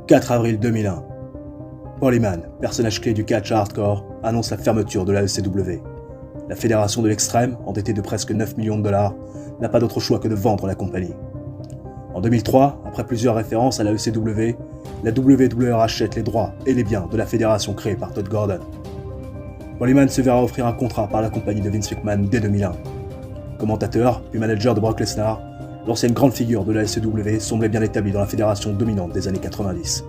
4 avril 2001. Paul Heyman, personnage clé du catch hardcore, annonce la fermeture de la ECW. La fédération de l'extrême, endettée de presque 9 millions de dollars, n'a pas d'autre choix que de vendre la compagnie. En 2003, après plusieurs références à la ECW, la WWE rachète les droits et les biens de la fédération créée par Todd Gordon. Paul Heyman se verra offrir un contrat par la compagnie de Vince McMahon dès 2001. Commentateur, puis manager de Brock Lesnar, l'ancienne grande figure de la SCW semblait bien établi dans la fédération dominante des années 90.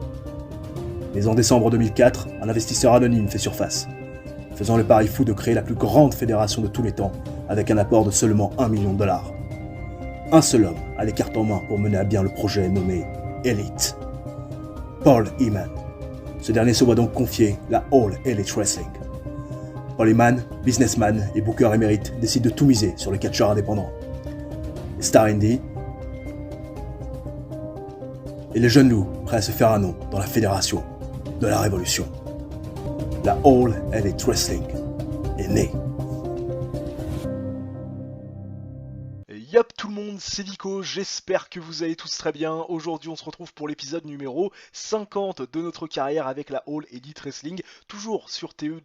Mais en décembre 2004, un investisseur anonyme fait surface, faisant le pari fou de créer la plus grande fédération de tous les temps avec un apport de seulement 1 million de dollars. Un seul homme a les cartes en main pour mener à bien le projet nommé Elite. Paul Heyman. Ce dernier se voit donc confier la All Elite Wrestling. Paul Heyman, businessman et booker émérite, décide de tout miser sur le catcheur indépendant. Les stars indie et les jeunes loups prêts à se faire un nom dans la fédération de la révolution. La All Elite Wrestling est née. Yop tout le monde, c'est Vico, j'espère que vous allez tous très bien. Aujourd'hui on se retrouve pour l'épisode numéro 50 de notre carrière avec la All Elite Wrestling, toujours sur TEW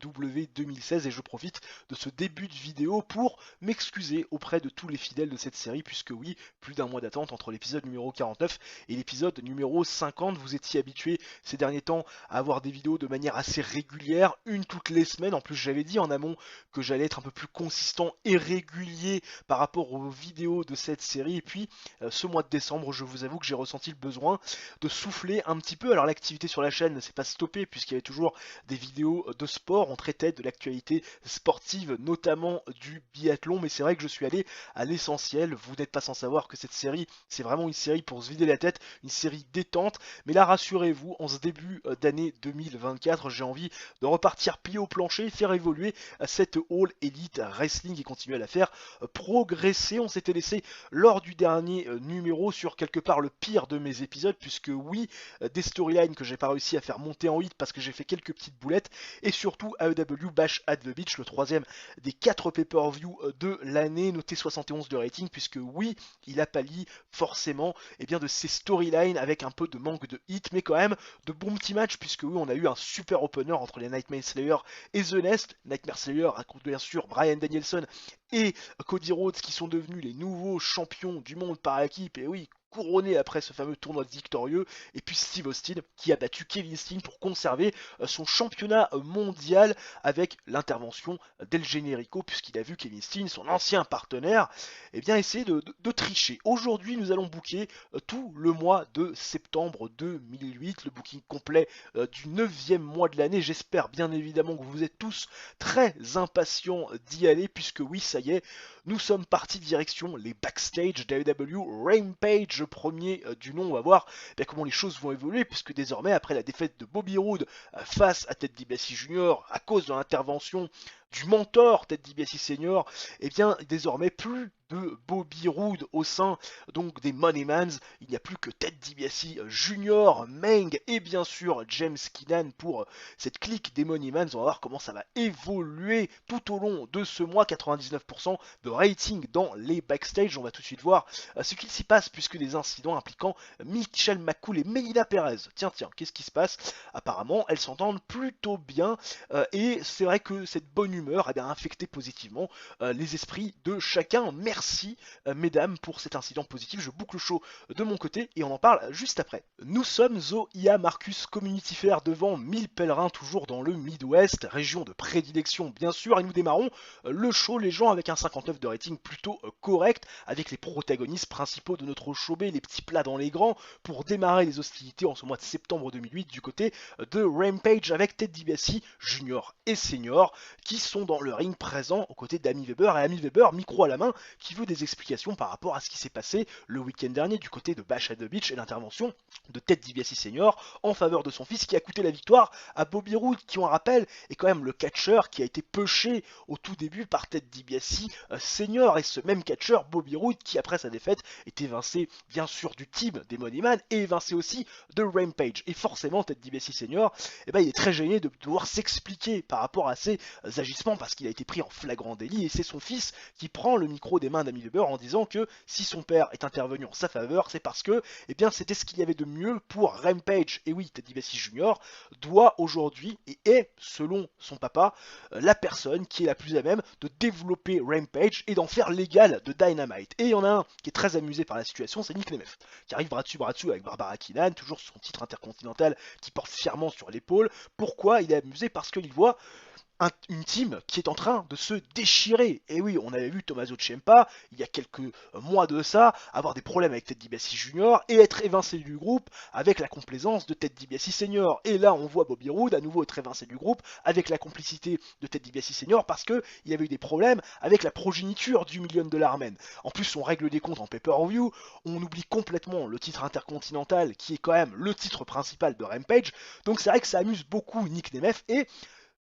2016, et je profite de ce début de vidéo pour m'excuser auprès de tous les fidèles de cette série, puisque oui, plus d'un mois d'attente entre l'épisode numéro 49 et l'épisode numéro 50. Vous étiez habitués ces derniers temps à avoir des vidéos de manière assez régulière, une toutes les semaines. En plus j'avais dit en amont que j'allais être un peu plus consistant et régulier par rapport aux vidéos de cette série, et puis ce mois de décembre, je vous avoue que j'ai ressenti le besoin de souffler un petit peu. Alors l'activité sur la chaîne ne s'est pas stoppée, puisqu'il y avait toujours des vidéos de sport, on traitait de l'actualité sportive, notamment du biathlon, mais c'est vrai que je suis allé à l'essentiel. Vous n'êtes pas sans savoir que cette série, c'est vraiment une série pour se vider la tête, une série détente, mais là rassurez-vous, en ce début d'année 2024, j'ai envie de repartir pied au plancher, faire évoluer cette All Elite Wrestling et continuer à la faire progresser. On s'était laissé lors du dernier numéro sur quelque part le pire de mes épisodes, puisque oui, des storylines que j'ai pas réussi à faire monter en hit parce que j'ai fait quelques petites boulettes, et surtout AEW Bash at the Beach, le troisième des 4 pay-per-view de l'année, noté 71 de rating, puisque oui, il a pâli forcément bien de ces storylines avec un peu de manque de hit, mais quand même de bons petits matchs, puisque oui, on a eu un super opener entre les Nightmare Slayer et The Nest. Nightmare Slayer raconte bien sûr Bryan Danielson et Cody Rhodes qui sont devenus les nouveaux champions du monde par équipe, et oui, couronné après ce fameux tournoi victorieux, et puis Steve Austin qui a battu Kevin Steen pour conserver son championnat mondial avec l'intervention d'El Generico, puisqu'il a vu Kevin Steen, son ancien partenaire, essayer de tricher. Aujourd'hui nous allons booker tout le mois de septembre 2008, le booking complet du 9e mois de l'année. J'espère bien évidemment que vous êtes tous très impatients d'y aller, puisque oui, ça y est, nous sommes partis direction les backstage d'AEW Rampage, le premier du nom. On va voir comment les choses vont évoluer, puisque désormais, après la défaite de Bobby Roode face à Ted DiBiase Jr., à cause de l'intervention du mentor Ted DiBiase Senior, désormais plus de Bobby Roode au sein donc des Moneymans. Il n'y a plus que Ted DiBiase Jr., Meng et bien sûr James Keenan pour cette clique des Moneymans. On va voir comment ça va évoluer tout au long de ce mois. 99% de rating dans les backstage. On va tout de suite voir ce qu'il s'y passe, puisque des incidents impliquant Michelle McCool et Melina Perez. Tiens, qu'est-ce qui se passe? Apparemment, elles s'entendent plutôt bien, et c'est vrai que cette bonne humeur a infecté positivement les esprits de chacun. Merci mesdames pour cet incident positif. Je boucle le show de mon côté et on en parle juste après. Nous sommes au IA Marcus Community Fair devant 1000 pèlerins, toujours dans le Midwest, région de prédilection bien sûr, et nous démarrons le show, les gens avec un 59 de rating plutôt correct, avec les protagonistes principaux de notre show B, les petits plats dans les grands, pour démarrer les hostilités en ce mois de septembre 2008 du côté de Rampage, avec Ted DiBiase Junior et Senior qui sont dans le ring présents aux côtés d'Amy Weber, et Amy Weber, micro à la main, qui veut des explications par rapport à ce qui s'est passé le week-end dernier du côté de Bash at the Beach et l'intervention de Ted DiBiase Senior en faveur de son fils, qui a coûté la victoire à Bobby Roode, qui, on rappelle, est quand même le catcheur qui a été pushé au tout début par Ted DiBiase Senior, et ce même catcheur Bobby Roode qui, après sa défaite, est évincé bien sûr du team des Moneyman et évincé aussi de Rampage. Et forcément Ted DiBiase Senior, il est très gêné de devoir s'expliquer par rapport à ces agissement parce qu'il a été pris en flagrant délit et c'est son fils qui prend le micro des mains d'Amy Weber en disant que si son père est intervenu en sa faveur, c'est parce que eh bien, c'était ce qu'il y avait de mieux pour Rampage. Et oui, Ted DiBiase Jr. doit aujourd'hui et est, selon son papa, la personne qui est la plus à même de développer Rampage et d'en faire l'égal de Dynamite. Et il y en a un qui est très amusé par la situation, c'est Nick Nemeth, qui arrive bras dessus avec Barbara Keenan, toujours son titre intercontinental qui porte fièrement sur l'épaule. Pourquoi il est amusé? Parce qu'il voit une team qui est en train de se déchirer. Et oui, on avait vu Tommaso Ciampa, il y a quelques mois de ça, avoir des problèmes avec Ted DiBiase Jr. et être évincé du groupe avec la complaisance de Ted DiBiase Sr. Et là, on voit Bobby Roode à nouveau être évincé du groupe avec la complicité de Ted DiBiase Sr. parce qu'il y avait eu des problèmes avec la progéniture du $1 million Man. En plus, on règle des comptes en pay-per-view, on oublie complètement le titre intercontinental qui est quand même le titre principal de Rampage. Donc c'est vrai que ça amuse beaucoup Nick Nemeth et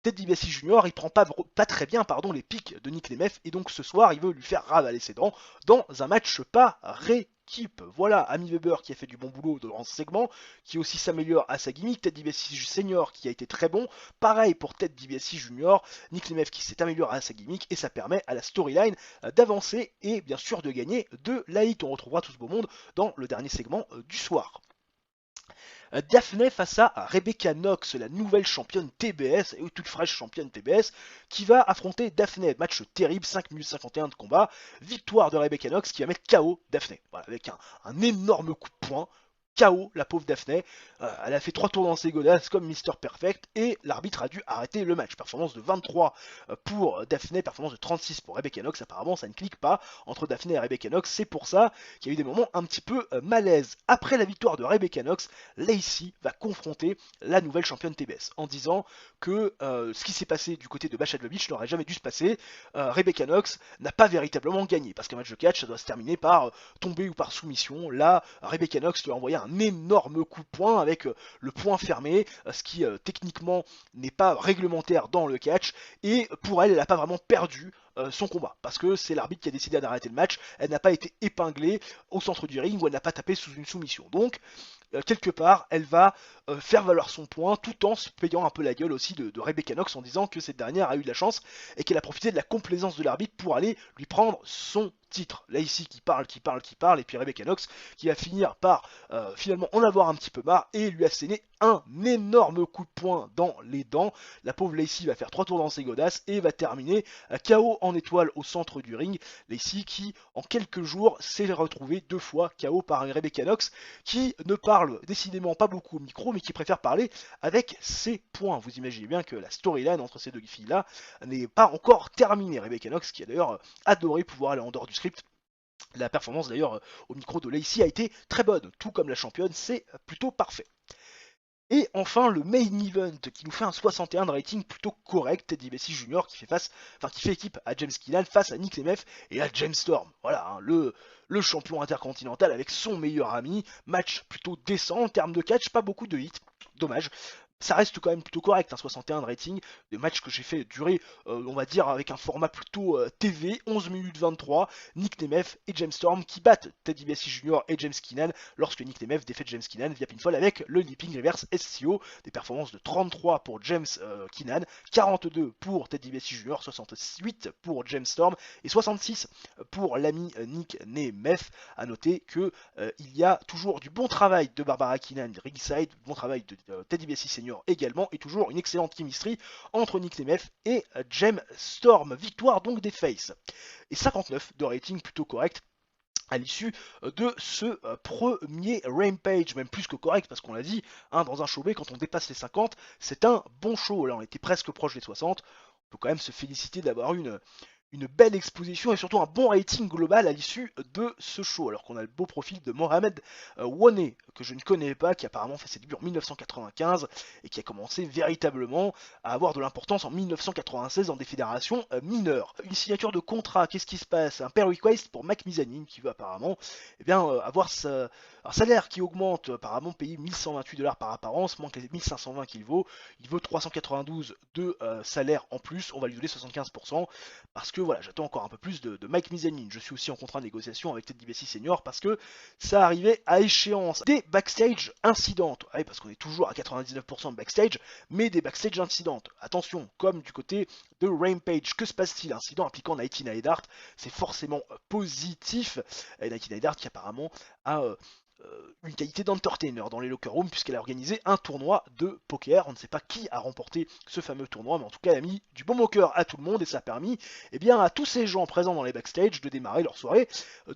Ted DiBiase Jr. il prend pas très bien les pics de Nick Nemeth et donc ce soir il veut lui faire ravaler ses dents dans un match par équipe. Voilà, Amy Weber qui a fait du bon boulot dans ce segment, qui aussi s'améliore à sa gimmick, Ted DiBiase Senior qui a été très bon, pareil pour Ted DiBiase Jr., Nick Nemeth qui s'est amélioré à sa gimmick et ça permet à la storyline d'avancer et bien sûr de gagner de la hit. On retrouvera tout ce beau monde dans le dernier segment du soir. Daphné face à Rebecca Knox, la nouvelle championne TBS, et toute fraîche championne TBS, qui va affronter Daphné. Match terrible, 5 minutes 51 de combat. Victoire de Rebecca Knox qui va mettre KO Daphné. Voilà, avec un énorme coup de poing. KO la pauvre Daphné, elle a fait 3 tours dans ses godasses comme Mister Perfect et l'arbitre a dû arrêter le match. Performance de 23 pour Daphné, performance de 36 pour Rebecca Knox. Apparemment ça ne clique pas entre Daphné et Rebecca Knox, c'est pour ça qu'il y a eu des moments un petit peu malaise. Après la victoire de Rebecca Knox, Lacey va confronter la nouvelle championne TBS en disant que ce qui s'est passé du côté de Bash Beach n'aurait jamais dû se passer. Rebecca Knox n'a pas véritablement gagné parce qu'un match de catch ça doit se terminer par tomber ou par soumission. Là, Rebecca Knox lui a envoyé un énorme coup de poing avec le poing fermé, ce qui techniquement n'est pas réglementaire dans le catch, et pour elle, elle n'a pas vraiment perdu son combat, parce que c'est l'arbitre qui a décidé d'arrêter le match, elle n'a pas été épinglée au centre du ring, ou elle n'a pas tapé sous une soumission. Donc, quelque part, elle va faire valoir son point, tout en se payant un peu la gueule aussi de Rebecca Knox, en disant que cette dernière a eu de la chance, et qu'elle a profité de la complaisance de l'arbitre pour aller lui prendre son titre. Là ici qui parle, et puis Rebecca Knox qui va finir par finalement en avoir un petit peu marre et lui asséner un énorme coup de poing dans les dents. La pauvre Lacey va faire 3 tours dans ses godasses et va terminer KO en étoile au centre du ring. Lacey qui en quelques jours s'est retrouvée 2 fois KO par Rebecca Knox qui ne parle décidément pas beaucoup au micro mais qui préfère parler avec ses poings. Vous imaginez bien que la storyline entre ces deux filles là n'est pas encore terminée. Rebecca Knox qui a d'ailleurs adoré pouvoir aller en dehors du script. La performance d'ailleurs au micro de Lacey a été très bonne, tout comme la championne, c'est plutôt parfait. Et enfin le main event qui nous fait un 61 de rating plutôt correct, Ted DiBiase Jr. qui fait équipe à James Keenan face à Nick Nemeth et à James Storm. Voilà, hein, le champion intercontinental avec son meilleur ami. Match plutôt décent en termes de catch, pas beaucoup de hits, dommage. Ça reste quand même plutôt correct, un 61 de rating, des matchs que j'ai fait durer, on va dire, avec un format plutôt TV, 11 minutes 23, Nick Nemeth et James Storm qui battent Ted DiBiase Jr. et James Keenan, lorsque Nick Nemeth défait James Keenan via pinfall avec le Leaping Reverse SCO, des performances de 33 pour James Keenan, 42 pour Ted DiBiase Jr., 68 pour James Storm et 66 pour l'ami Nick Nemeth. À noter que il y a toujours du bon travail de Barbara Keenan, ringside, bon travail de Ted DiBiase Senior également, et toujours une excellente chemistry entre Nick Nemeth et James Storm. Victoire donc des Faces. Et 59 de rating plutôt correct à l'issue de ce premier Rampage, même plus que correct, parce qu'on l'a dit, hein, dans un showbay, quand on dépasse les 50, c'est un bon show. Là, on était presque proche des 60. On peut quand même se féliciter d'avoir une belle exposition et surtout un bon rating global à l'issue de ce show. Alors qu'on a le beau profil de Mohamed Wane, que je ne connais pas, qui apparemment fait ses débuts en 1995 et qui a commencé véritablement à avoir de l'importance en 1996 dans des fédérations mineures. Une signature de contrat, qu'est-ce qui se passe? Un pay request pour Mac Mizanin qui veut apparemment avoir un salaire qui augmente, apparemment payé $1128 par apparence, moins que les 1520 qu'il vaut. Il veut 392 de salaire en plus, on va lui donner 75% parce que voilà, j'attends encore un peu plus de Mike Mizanin. Je suis aussi en contrat de négociation avec Ted DiBiase Senior parce que ça arrivait à échéance. Des backstage incidentes, ouais, parce qu'on est toujours à 99% de backstage, mais des backstage incidentes. Attention, comme du côté de Rampage, que se passe-t-il? Incident impliquant Nighty Neidhart, c'est forcément positif. Et Nighty Neidhart qui apparemment a une qualité d'entertainer dans les locker rooms puisqu'elle a organisé un tournoi de poker. On ne sait pas qui a remporté ce fameux tournoi, mais en tout cas elle a mis du bon au cœur à tout le monde et ça a permis à tous ces gens présents dans les backstage de démarrer leur soirée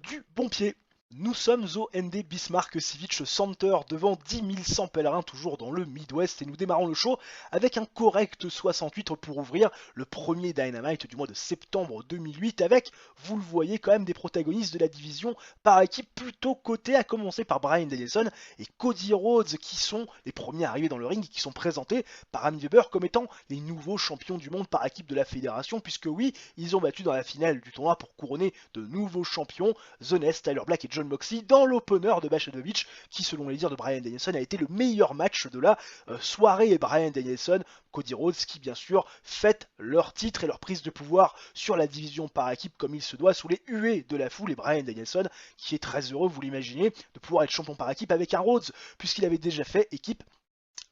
du bon pied. Nous sommes au ND Bismarck Civic Center devant 10 100 pèlerins toujours dans le Midwest et nous démarrons le show avec un correct 68 pour ouvrir le premier Dynamite du mois de septembre 2008 avec, vous le voyez, quand même des protagonistes de la division par équipe plutôt cotés, à commencer par Bryan Danielson et Cody Rhodes qui sont les premiers arrivés dans le ring et qui sont présentés par Amy Weber comme étant les nouveaux champions du monde par équipe de la fédération puisque oui, ils ont battu dans la finale du tournoi pour couronner de nouveaux champions The Nest, Tyler Black et John Moxley dans l'opener de Bash at the Beach qui selon les dires de Bryan Danielson a été le meilleur match de la soirée. Et Bryan Danielson, Cody Rhodes qui bien sûr fêtent leur titre et leur prise de pouvoir sur la division par équipe comme il se doit sous les huées de la foule. Et Bryan Danielson qui est très heureux, vous l'imaginez, de pouvoir être champion par équipe avec un Rhodes puisqu'il avait déjà fait équipe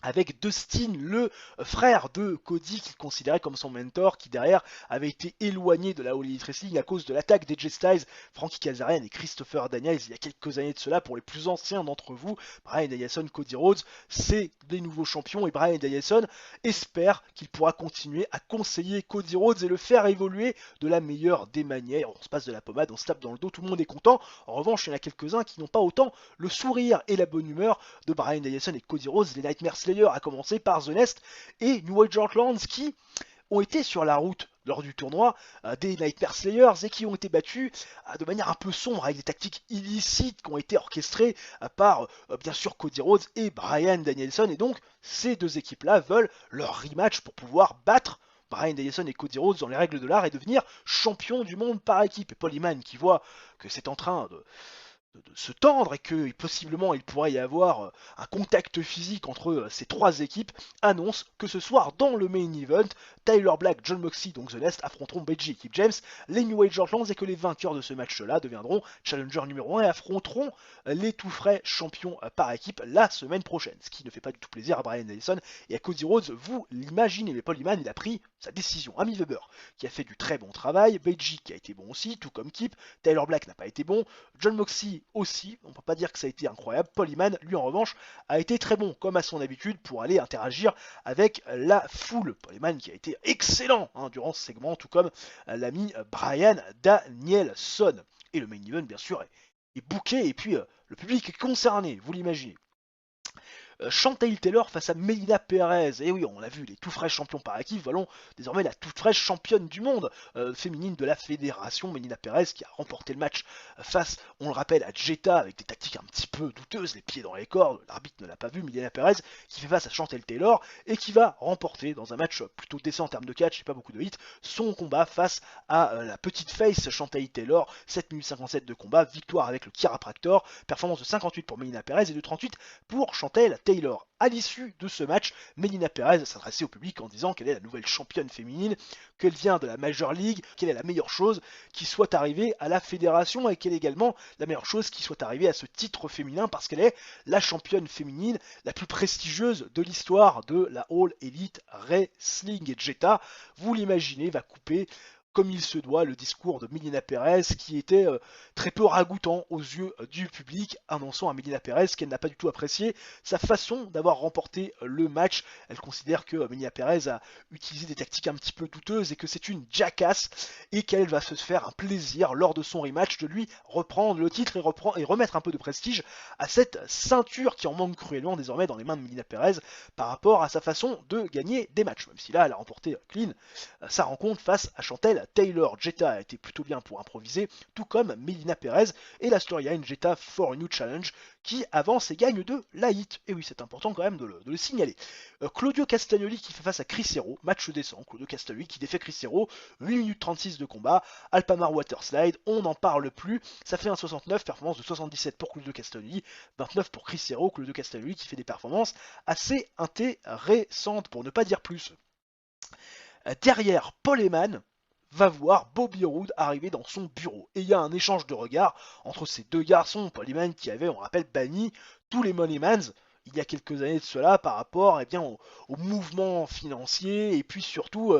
avec Dustin, le frère de Cody, qu'il considérait comme son mentor, qui derrière avait été éloigné de la All Elite Wrestling à cause de l'attaque des J Styles, Frankie Kazarian et Christopher Daniels il y a quelques années de cela. Pour les plus anciens d'entre vous, Bryan Danielson, Cody Rhodes, c'est des nouveaux champions et Bryan Danielson espère qu'il pourra continuer à conseiller Cody Rhodes et le faire évoluer de la meilleure des manières. On se passe de la pommade, on se tape dans le dos, tout le monde est content. En revanche, il y en a quelques-uns qui n'ont pas autant le sourire et la bonne humeur de Bryan Danielson et Cody Rhodes, les Nightmare Slayer, à commencer par The Nest et New Age Outlaws qui ont été sur la route lors du tournoi des Nightmare Slayers et qui ont été battus de manière un peu sombre avec des tactiques illicites qui ont été orchestrées par bien sûr Cody Rhodes et Bryan Danielson. Et donc ces deux équipes-là veulent leur rematch pour pouvoir battre Bryan Danielson et Cody Rhodes dans les règles de l'art et devenir champion du monde par équipe. Et Paul Heyman qui voit que c'est en train de se tendre et que possiblement il pourrait y avoir un contact physique entre ces trois équipes, annonce que ce soir dans le main event, Tyler Black, John Moxley, donc The Nest, affronteront Beji et Kip James, les New Age Outlaws, et que les vainqueurs de ce match-là deviendront challenger numéro 1 et affronteront les tout frais champions par équipe la semaine prochaine. Ce qui ne fait pas du tout plaisir à Bryan Danielson et à Cody Rhodes, vous l'imaginez, mais Paul Heyman il a pris sa décision. Amy Weber qui a fait du très bon travail, Beji qui a été bon aussi, tout comme Kip, Tyler Black n'a pas été bon, John Moxley aussi, on peut pas dire que ça a été incroyable. Paul Heyman, lui en revanche, a été très bon, comme à son habitude, pour aller interagir avec la foule. Paul Heyman qui a été excellent durant ce segment, tout comme l'ami Bryan Danielson. Et le main event, bien sûr, est booké, et puis le public est concerné, vous l'imaginez. Chantal Taylor face à Melina Perez. Et oui, on l'a vu, les tout fraîches champions par équipe, voilà désormais la toute fraîche championne du monde féminine de la fédération, Melina Perez, qui a remporté le match face, on le rappelle, à Jetta avec des tactiques un petit peu douteuses, les pieds dans les cordes, l'arbitre ne l'a pas vu. Melina Perez qui fait face à Chantal Taylor et qui va remporter dans un match plutôt décent en termes de catch et pas beaucoup de hits, son combat face à la petite face Chantal Taylor. 7 minutes 57 de combat, victoire avec le chiropractor, performance de 58 pour Melina Perez et de 38 pour Chantal Taylor. À l'issue de ce match, Melina Perez s'adressait au public en disant qu'elle est la nouvelle championne féminine, qu'elle vient de la Major League, qu'elle est la meilleure chose qui soit arrivée à la fédération et qu'elle est également la meilleure chose qui soit arrivée à ce titre féminin parce qu'elle est la championne féminine la plus prestigieuse de l'histoire de la All Elite Wrestling. Et Jetta, vous l'imaginez, va couper comme il se doit le discours de Melina Perez qui était très peu ragoûtant aux yeux du public, annonçant à Melina Perez qu'elle n'a pas du tout apprécié sa façon d'avoir remporté le match. Elle considère que Melina Perez a utilisé des tactiques un petit peu douteuses et que c'est une jackass et qu'elle va se faire un plaisir lors de son rematch de lui reprendre le titre et remettre un peu de prestige à cette ceinture qui en manque cruellement désormais dans les mains de Melina Perez par rapport à sa façon de gagner des matchs, même si là elle a remporté clean sa rencontre face à Chantal Taylor. Jetta a été plutôt bien pour improviser, tout comme Melina Perez, et la storyline Jetta for a New Challenge qui avance et gagne de la hit. Et oui, c'est important quand même de le signaler. Claudio Castagnoli qui fait face à Chris Hero, match décent. Claudio Castagnoli qui défait Chris Hero, 8 minutes 36 de combat, Alpamar Waterslide, on n'en parle plus. Ça fait un 69, performance de 77 pour Claudio Castagnoli, 29 pour Chris Hero. Claudio Castagnoli qui fait des performances assez intéressantes, pour ne pas dire plus. Derrière, Paul Heyman, va voir Bobby Roode arriver dans son bureau. Et il y a un échange de regards entre ces deux garçons, Paul Heyman qui avait, on rappelle, banni tous les Moneymans il y a quelques années de cela par rapport au mouvement financier et puis surtout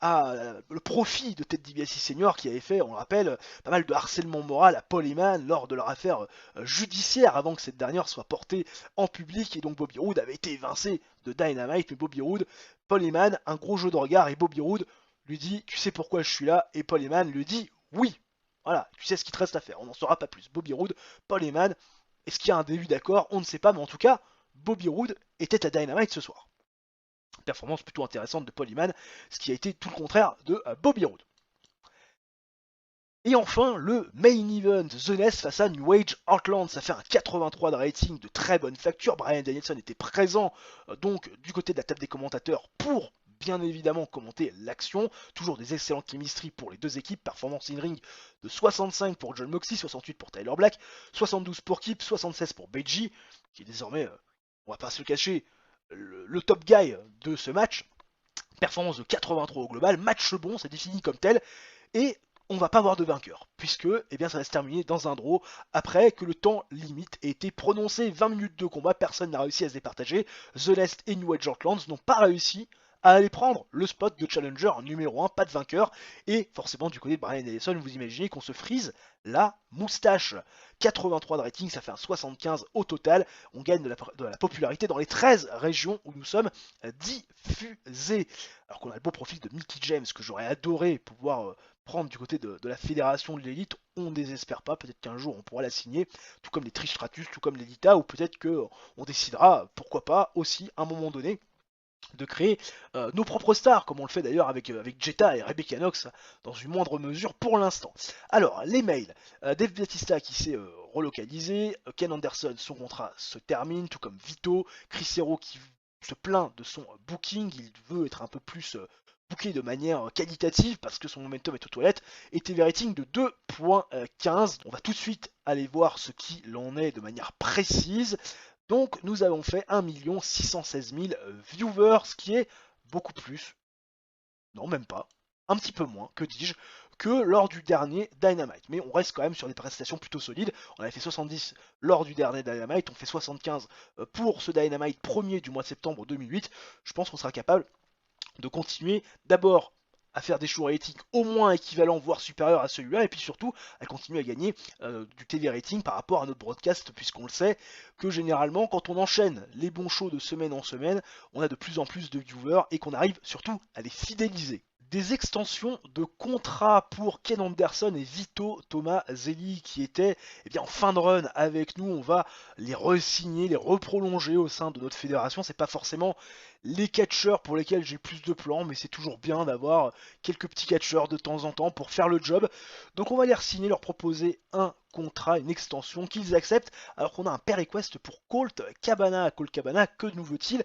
le profit de Ted DiBiase Senior qui avait fait, on le rappelle, pas mal de harcèlement moral à Paul Heyman lors de leur affaire judiciaire avant que cette dernière soit portée en public et donc Bobby Roode avait été évincé de Dynamite, mais Bobby Roode, Paul Heyman, un gros jeu de regard et Bobby Roode lui dit tu sais pourquoi je suis là et Paul Heyman lui dit oui. Voilà, tu sais ce qu'il te reste à faire, on n'en saura pas plus. Bobby Roode, Paul Heyman, est-ce qu'il y a un début d'accord? On ne sait pas, mais en tout cas, Bobby Roode était à Dynamite ce soir. Performance plutôt intéressante de Paul Heyman, ce qui a été tout le contraire de Bobby Roode. Et enfin, le main event, The Nest face à New Age Heartland, ça fait un 83 de rating de très bonne facture. Bryan Danielson était présent donc du côté de la table des commentateurs pour bien évidemment commenter l'action. Toujours des excellentes chemistries pour les deux équipes. Performance in-ring de 65 pour John Moxley, 68 pour Tyler Black, 72 pour Kip, 76 pour Beiji, qui est désormais, on va pas se le cacher, le top guy de ce match. Performance de 83 au global, match bon, c'est défini comme tel, et on va pas avoir de vainqueur, puisque eh bien, ça va se terminer dans un draw après que le temps limite ait été prononcé. 20 minutes de combat, personne n'a réussi à se départager. The Nest et New Age Heartlands n'ont pas réussi à aller prendre le spot de challenger numéro 1, pas de vainqueur, et forcément du côté de Bryan Danielson, vous imaginez qu'on se frise la moustache. 83 de rating, ça fait un 75 au total, on gagne de la popularité dans les 13 régions où nous sommes diffusés. Alors qu'on a le beau profil de Mickey James, que j'aurais adoré pouvoir prendre du côté de la fédération de l'élite, on ne désespère pas, peut-être qu'un jour on pourra la signer, tout comme les Trish Stratus, tout comme l'Elita, ou peut-être qu'on décidera, pourquoi pas, aussi à un moment donné, de créer nos propres stars, comme on le fait d'ailleurs avec Jetta et Rebecca Knox dans une moindre mesure pour l'instant. Alors, les mails. Dave Bautista qui s'est relocalisé, Ken Anderson, son contrat se termine, tout comme Vito, Chris Hero qui se plaint de son booking, il veut être un peu plus booké de manière qualitative parce que son momentum est aux toilettes, et TV rating de 2.15. On va tout de suite aller voir ce qu'il en est de manière précise. Donc nous avons fait 1 616 000 viewers, ce qui est beaucoup plus, non même pas, un petit peu moins, que dis-je, que lors du dernier Dynamite. Mais on reste quand même sur des prestations plutôt solides. On avait fait 70 lors du dernier Dynamite, on fait 75 pour ce Dynamite premier du mois de septembre 2008. Je pense qu'on sera capable de continuer d'abord à faire des show ratings au moins équivalents, voire supérieurs à celui-là, et puis surtout à continuer à gagner du TV rating par rapport à notre broadcast, puisqu'on le sait que généralement quand on enchaîne les bons shows de semaine en semaine, on a de plus en plus de viewers et qu'on arrive surtout à les fidéliser. Des extensions de contrats pour Ken Anderson et Vito Tomazelli qui étaient en fin de run avec nous. On va les re-signer, les reprolonger au sein de notre fédération. C'est pas forcément les catcheurs pour lesquels j'ai plus de plans, mais c'est toujours bien d'avoir quelques petits catcheurs de temps en temps pour faire le job. Donc on va les re-signer, leur proposer un contrat, une extension qu'ils acceptent, alors qu'on a un pay request pour Colt Cabana. Colt Cabana, que nous veut-il?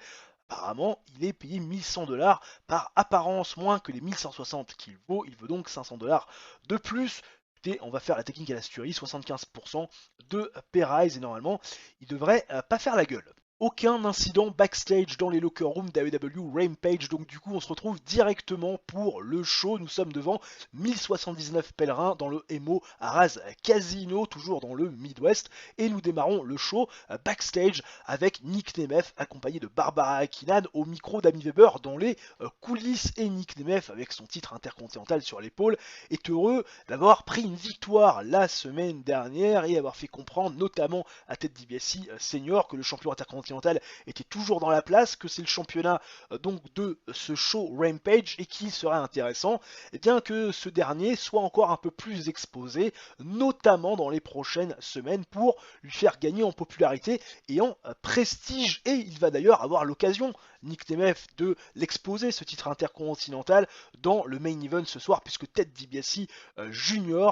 Apparemment, il est payé 1100$ par apparence moins que les 1160 qu'il vaut. Il veut donc 500$ de plus. Et on va faire la technique à la Sturie, 75% de pay rise, et normalement, il devrait pas faire la gueule. Aucun incident backstage dans les locker rooms d'AEW Rampage, donc du coup on se retrouve directement pour le show. Nous sommes devant 1079 pèlerins dans le Emo Arras Casino, toujours dans le Midwest, et nous démarrons le show backstage avec Nick Nemeth accompagné de Barbara Akinan au micro d'Amy Weber dans les coulisses. Et Nick Nemeth, avec son titre intercontinental sur l'épaule, est heureux d'avoir pris une victoire la semaine dernière et avoir fait comprendre notamment à Ted DiBiase Senior que le champion intercontinental était toujours dans la place, que c'est le championnat donc de ce show Rampage et qu'il serait intéressant que ce dernier soit encore un peu plus exposé, notamment dans les prochaines semaines, pour lui faire gagner en popularité et en prestige. Et il va d'ailleurs avoir l'occasion, Nick Nemeth, de l'exposer, ce titre intercontinental, dans le main event ce soir, puisque Ted DiBiase Jr.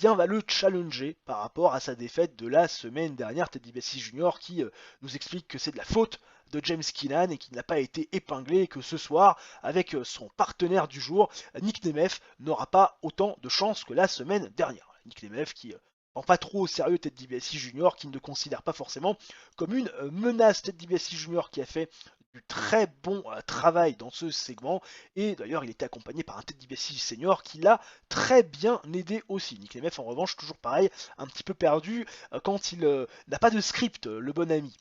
Va le challenger par rapport à sa défaite de la semaine dernière. Ted DiBiase Jr. qui nous explique que c'est de la faute de James Keenan et qui n'a pas été épinglé, et que ce soir, avec son partenaire du jour, Nick Nemeth, n'aura pas autant de chance que la semaine dernière. Nick Nemeth qui prend pas trop au sérieux Ted DiBiase Jr., qui ne le considère pas forcément comme une menace. Ted DiBiase Jr. qui a fait du très bon travail dans ce segment, et d'ailleurs il était accompagné par un Ted DiBiase senior qui l'a très bien aidé aussi. Nick Nemeth en revanche, toujours pareil, un petit peu perdu quand il n'a pas de script, le bon ami.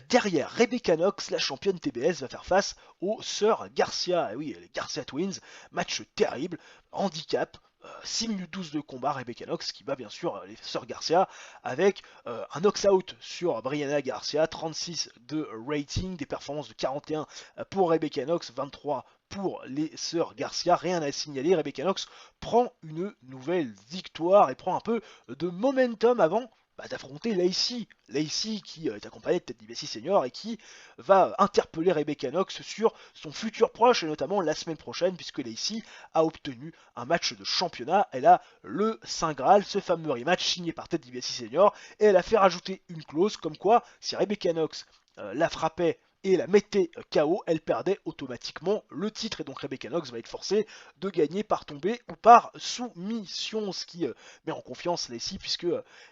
Derrière, Rebecca Knox, la championne TBS, va faire face aux sœurs Garcia. Et oui, les Garcia Twins, match terrible, handicap. 6 minutes 12 de combat, Rebecca Knox qui bat bien sûr les sœurs Garcia avec un knockout sur Brianna Garcia, 36 de rating, des performances de 41 pour Rebecca Knox, 23 pour les sœurs Garcia, rien à signaler. Rebecca Knox prend une nouvelle victoire et prend un peu de momentum avant d'affronter Lacey. Lacey qui est accompagnée de Ted DiBiase Senior et qui va interpeller Rebecca Knox sur son futur proche et notamment la semaine prochaine puisque Lacey a obtenu un match de championnat. Elle a le Saint Graal, ce fameux rematch signé par Ted DiBiase Senior, et elle a fait rajouter une clause comme quoi si Rebecca Knox la frappait et la mettait KO, elle perdait automatiquement le titre et donc Rebecca Knox va être forcée de gagner par tombée ou par soumission, ce qui met en confiance Lacey puisque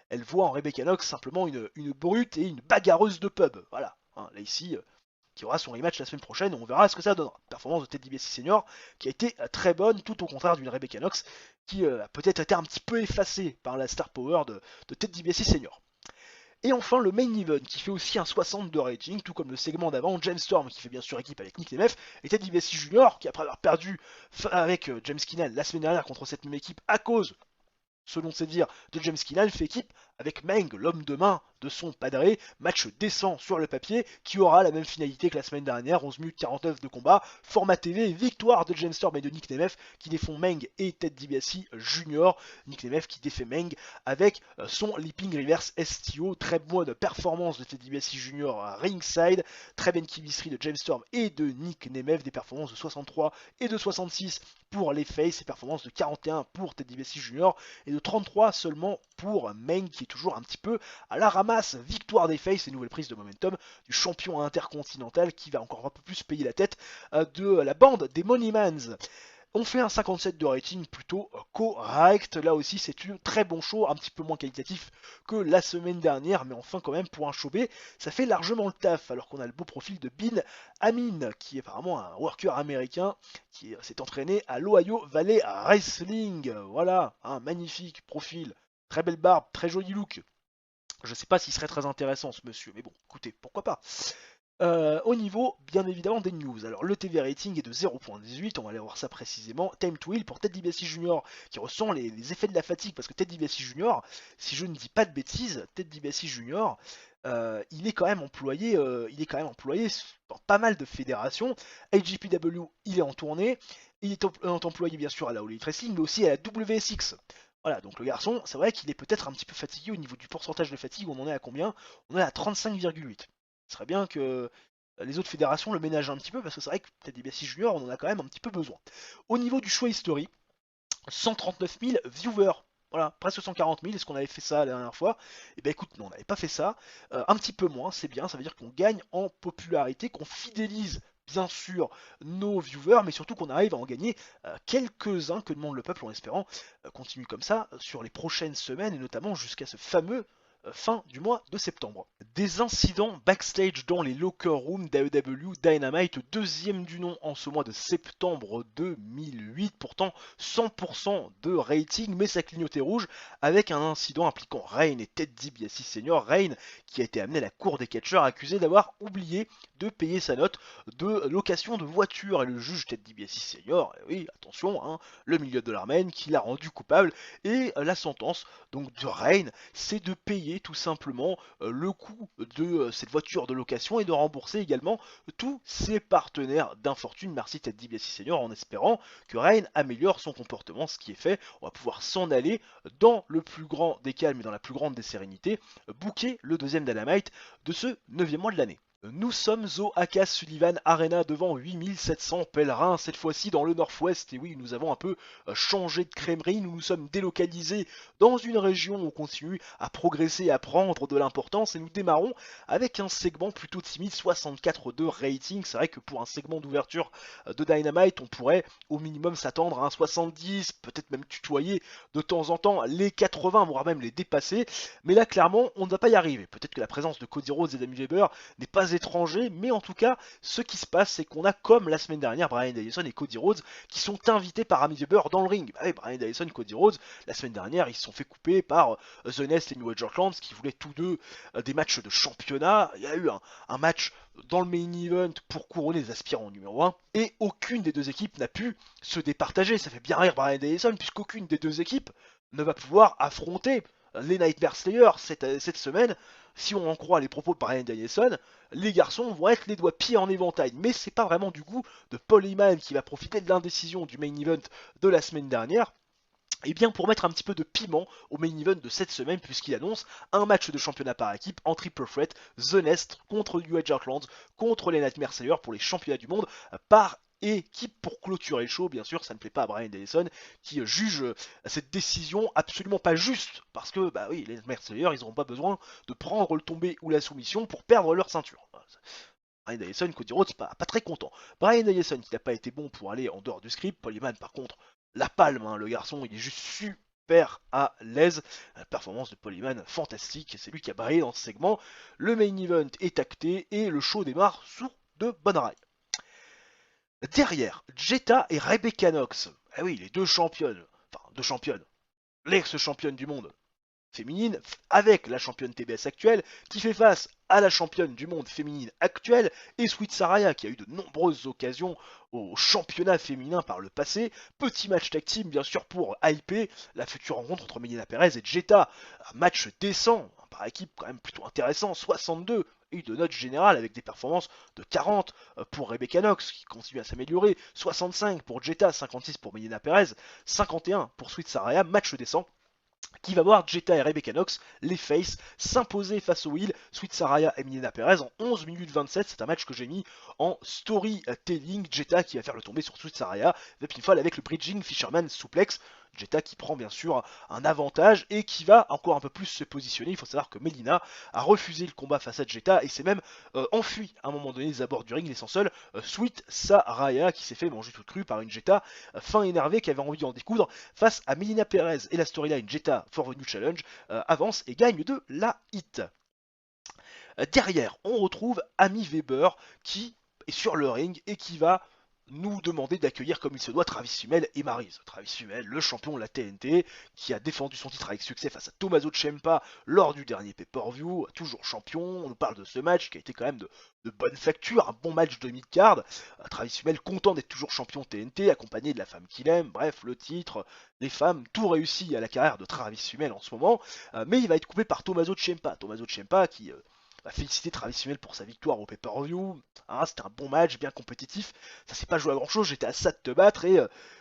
elle voit en Rebecca Knox simplement une brute et une bagarreuse de pub. Voilà, hein, Lacey qui aura son rematch la semaine prochaine, on verra ce que ça donnera. Performance de Ted DiBiase Senior qui a été très bonne, tout au contraire d'une Rebecca Knox qui a peut-être été un petit peu effacée par la star power de Ted DiBiase Senior. Et enfin le main event qui fait aussi un 60 de rating, tout comme le segment d'avant, James Storm qui fait bien sûr équipe avec Nick Nemeth, et Ted DiBiase Jr. qui après avoir perdu avec James Keenan la semaine dernière contre cette même équipe à cause, selon ses dires, de James Keenan, fait équipe avec Meng, l'homme de main de son padré. Match décent sur le papier qui aura la même finalité que la semaine dernière, 11 minutes 49 de combat, format TV, victoire de James Storm et de Nick Nemeth qui défont Meng et Ted DiBiase Jr. Nick Nemeth qui défait Meng avec son Leaping Reverse STO, très bonne performance de Ted DiBiase Jr. à ringside, très bonne chemistry de James Storm et de Nick Nemeth, des performances de 63 et de 66 pour les Faces, et performances de 41 pour Ted DiBiase Jr. et de 33 seulement pour Meng qui est toujours un petit peu à la ramasse. Victoire des Faces et nouvelle prise de momentum du champion intercontinental qui va encore un peu plus payer la tête de la bande des Moneymans. On fait un 57 de rating plutôt correct. Là aussi, c'est un très bon show, un petit peu moins qualitatif que la semaine dernière, mais enfin, quand même, pour un show B, ça fait largement le taf. Alors qu'on a le beau profil de Bin Amin, qui est apparemment un worker américain qui s'est entraîné à l'Ohio Valley Wrestling. Voilà, un magnifique profil, très belle barbe, très joli look. Je sais pas s'il serait très intéressant ce monsieur, mais bon, écoutez, pourquoi pas. Au niveau, bien évidemment, des news. Alors, le TV rating est de 0.18, on va aller voir ça précisément. Time to Heal pour Ted DiBiase Jr. qui ressent les effets de la fatigue, parce que Ted DiBiase Jr., si je ne dis pas de bêtises, Ted DiBiase Jr., il est quand même employé, dans pas mal de fédérations. IGPW, il est en tournée. Il est employé bien sûr à la All Elite Wrestling, mais aussi à la WSX. Voilà, donc le garçon, c'est vrai qu'il est peut-être un petit peu fatigué au niveau du pourcentage de fatigue. On en est à combien? On est à 35,8. Ce serait bien que les autres fédérations le ménagent un petit peu parce que c'est vrai que Ted DiBiase Junior, on en a quand même un petit peu besoin. Au niveau du choix history, 139 000 viewers. Voilà, presque 140 000. Est-ce qu'on avait fait ça la dernière fois? Eh bien écoute, non, on n'avait pas fait ça. Un petit peu moins, c'est bien. Ça veut dire qu'on gagne en popularité, qu'on fidélise bien sûr nos viewers, mais surtout qu'on arrive à en gagner quelques-uns que demande le peuple en espérant continuer comme ça sur les prochaines semaines et notamment jusqu'à ce fameux fin du mois de septembre. Des incidents backstage dans les locker rooms d'AEW Dynamite, deuxième du nom en ce mois de septembre 2008, pourtant 100% de rating, mais ça clignotait rouge avec un incident impliquant Reign et Ted DiBiase Senior. Reign qui a été amené à la cour des catcheurs accusé d'avoir oublié de payer sa note de location de voiture et le juge Ted DiBiase Senior, oui attention, hein, le million de l'armène qui l'a rendu coupable et la sentence donc de Reign c'est de payer tout simplement le coût de cette voiture de location et de rembourser également tous ses partenaires d'infortune. Merci Ted DiBiase Senior en espérant que Reign améliore son comportement, ce qui est fait. On va pouvoir s'en aller dans le plus grand des calmes et dans la plus grande des sérénités, booker le deuxième Dynamite de ce 9e mois de l'année. Nous sommes au Aka Sullivan Arena devant 8700 pèlerins, cette fois-ci dans le Nord-Ouest. Et oui, nous avons un peu changé de crèmerie, nous nous sommes délocalisés dans une région où on continue à progresser et à prendre de l'importance. Et nous démarrons avec un segment plutôt timide, 64 de rating. C'est vrai que pour un segment d'ouverture de Dynamite, on pourrait au minimum s'attendre à un 70, peut-être même tutoyer de temps en temps les 80, voire même les dépasser. Mais là, clairement, on ne va pas y arriver. Peut-être que la présence de Cody Rhodes et d'Amy Weber n'est pas pas étranger, mais en tout cas, ce qui se passe, c'est qu'on a, comme la semaine dernière, Bryan Danielson et Cody Rhodes qui sont invités par Amy Weber dans le ring. Bah oui, Bryan Danielson et Cody Rhodes, la semaine dernière, ils se sont fait couper par The Nest et New Age Outlaws qui voulaient tous deux des matchs de championnat. Il y a eu un match dans le main event pour couronner les aspirants numéro 1, et aucune des deux équipes n'a pu se départager. Ça fait bien rire Bryan Danielson, puisqu'aucune des deux équipes ne va pouvoir affronter les Nightmare Slayers cette semaine. Si on en croit les propos de Bryan Danielson, les garçons vont être les doigts pieds en éventail. Mais c'est pas vraiment du goût de Paul Heyman qui va profiter de l'indécision du main event de la semaine dernière. Et bien pour mettre un petit peu de piment au main event de cette semaine, puisqu'il annonce un match de championnat par équipe en triple threat, The Nest contre New Age Outlaws, contre les Nightmare Slayers pour les championnats du monde par équipe pour clôturer le show. Bien sûr, ça ne plaît pas à Bryan Danielson qui juge cette décision absolument pas juste, parce que bah oui, les Nightmare Slayers, ils n'auront pas besoin de prendre le tombé ou la soumission pour perdre leur ceinture. Bryan Danielson, Cody Rhodes, pas très content. Bryan Danielson qui n'a pas été bon pour aller en dehors du script. Paul Heyman par contre, la palme, hein, le garçon, il est juste super à l'aise. La performance de Paul Heyman, fantastique, c'est lui qui a brillé dans ce segment. Le main event est acté et le show démarre sur de bonnes rails. Derrière, Jetta et Rebecca Knox. Ah oui, les deux championnes, l'ex-championne du monde féminine avec la championne TBS actuelle qui fait face à la championne du monde féminine actuelle et Sweet Saraya qui a eu de nombreuses occasions au championnat féminin par le passé. Petit match tag team bien sûr pour hyper la future rencontre entre Melina Perez et Jetta. Un match décent par équipe quand même plutôt intéressant, 62 et de note générale avec des performances de 40 pour Rebecca Knox qui continue à s'améliorer, 65 pour Jetta, 56 pour Melina Perez, 51 pour Sweet Saraya, match décent qui va voir Jetta et Rebecca Knox, les Face, s'imposer face aux Will, Sweet Saraya et Melina Perez en 11 minutes 27. C'est un match que j'ai mis en storytelling. Jetta qui va faire le tomber sur Sweet Saraya, The pinfall avec le bridging Fisherman Suplex. Jetta qui prend bien sûr un avantage et qui va encore un peu plus se positionner. Il faut savoir que Melina a refusé le combat face à Jetta et s'est même enfui à un moment donné des abords du ring, laissant seul Sweet Saraya qui s'est fait manger toute crue par une Jetta fin énervée qui avait envie d'en découdre face à Melina Perez. Et la storyline Jetta for the New Challenge avance et gagne de la hit. Derrière, on retrouve Amy Weber qui est sur le ring et qui va nous demander d'accueillir comme il se doit Travis Fimmel et Maryse. Travis Fimmel, le champion de la TNT, qui a défendu son titre avec succès face à Tommaso Ciampa lors du dernier pay-per-view, toujours champion. On nous parle de ce match qui a été quand même de bonne facture, un bon match de mid-card. Travis Fimmel content d'être toujours champion TNT, accompagné de la femme qu'il aime, bref, le titre, les femmes, tout réussi à la carrière de Travis Fimmel en ce moment, mais il va être coupé par Tommaso Ciampa. Tommaso Ciampa qui va féliciter Travis Fimmel pour sa victoire au pay-per-view. Hein, c'était un bon match, bien compétitif. Ça s'est pas joué à grand chose, j'étais à ça de te battre. Et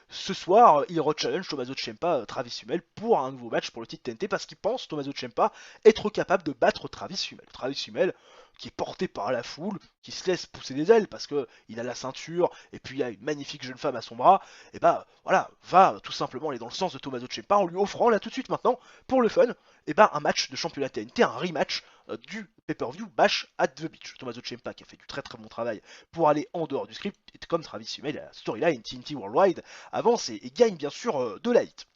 ce soir, il re-challenge Tommaso Ciampa, Travis Fimmel pour un nouveau match pour le titre TNT parce qu'il pense, Tommaso Ciampa, être capable de battre Travis Fimmel. Travis Fimmel, qui est porté par la foule, qui se laisse pousser des ailes parce qu'il a la ceinture et puis il y a une magnifique jeune femme à son bras, et bah voilà, va tout simplement aller dans le sens de Tommaso Ciampa en lui offrant là tout de suite maintenant, pour le fun, et bah un match de championnat TNT, un rematch du pay-per-view Bash at the Beach. Tommaso Ciampa qui a fait du très très bon travail pour aller en dehors du script, et comme Travis Fimmel, la storyline TNT Worldwide avance et gagne bien sûr de la hit.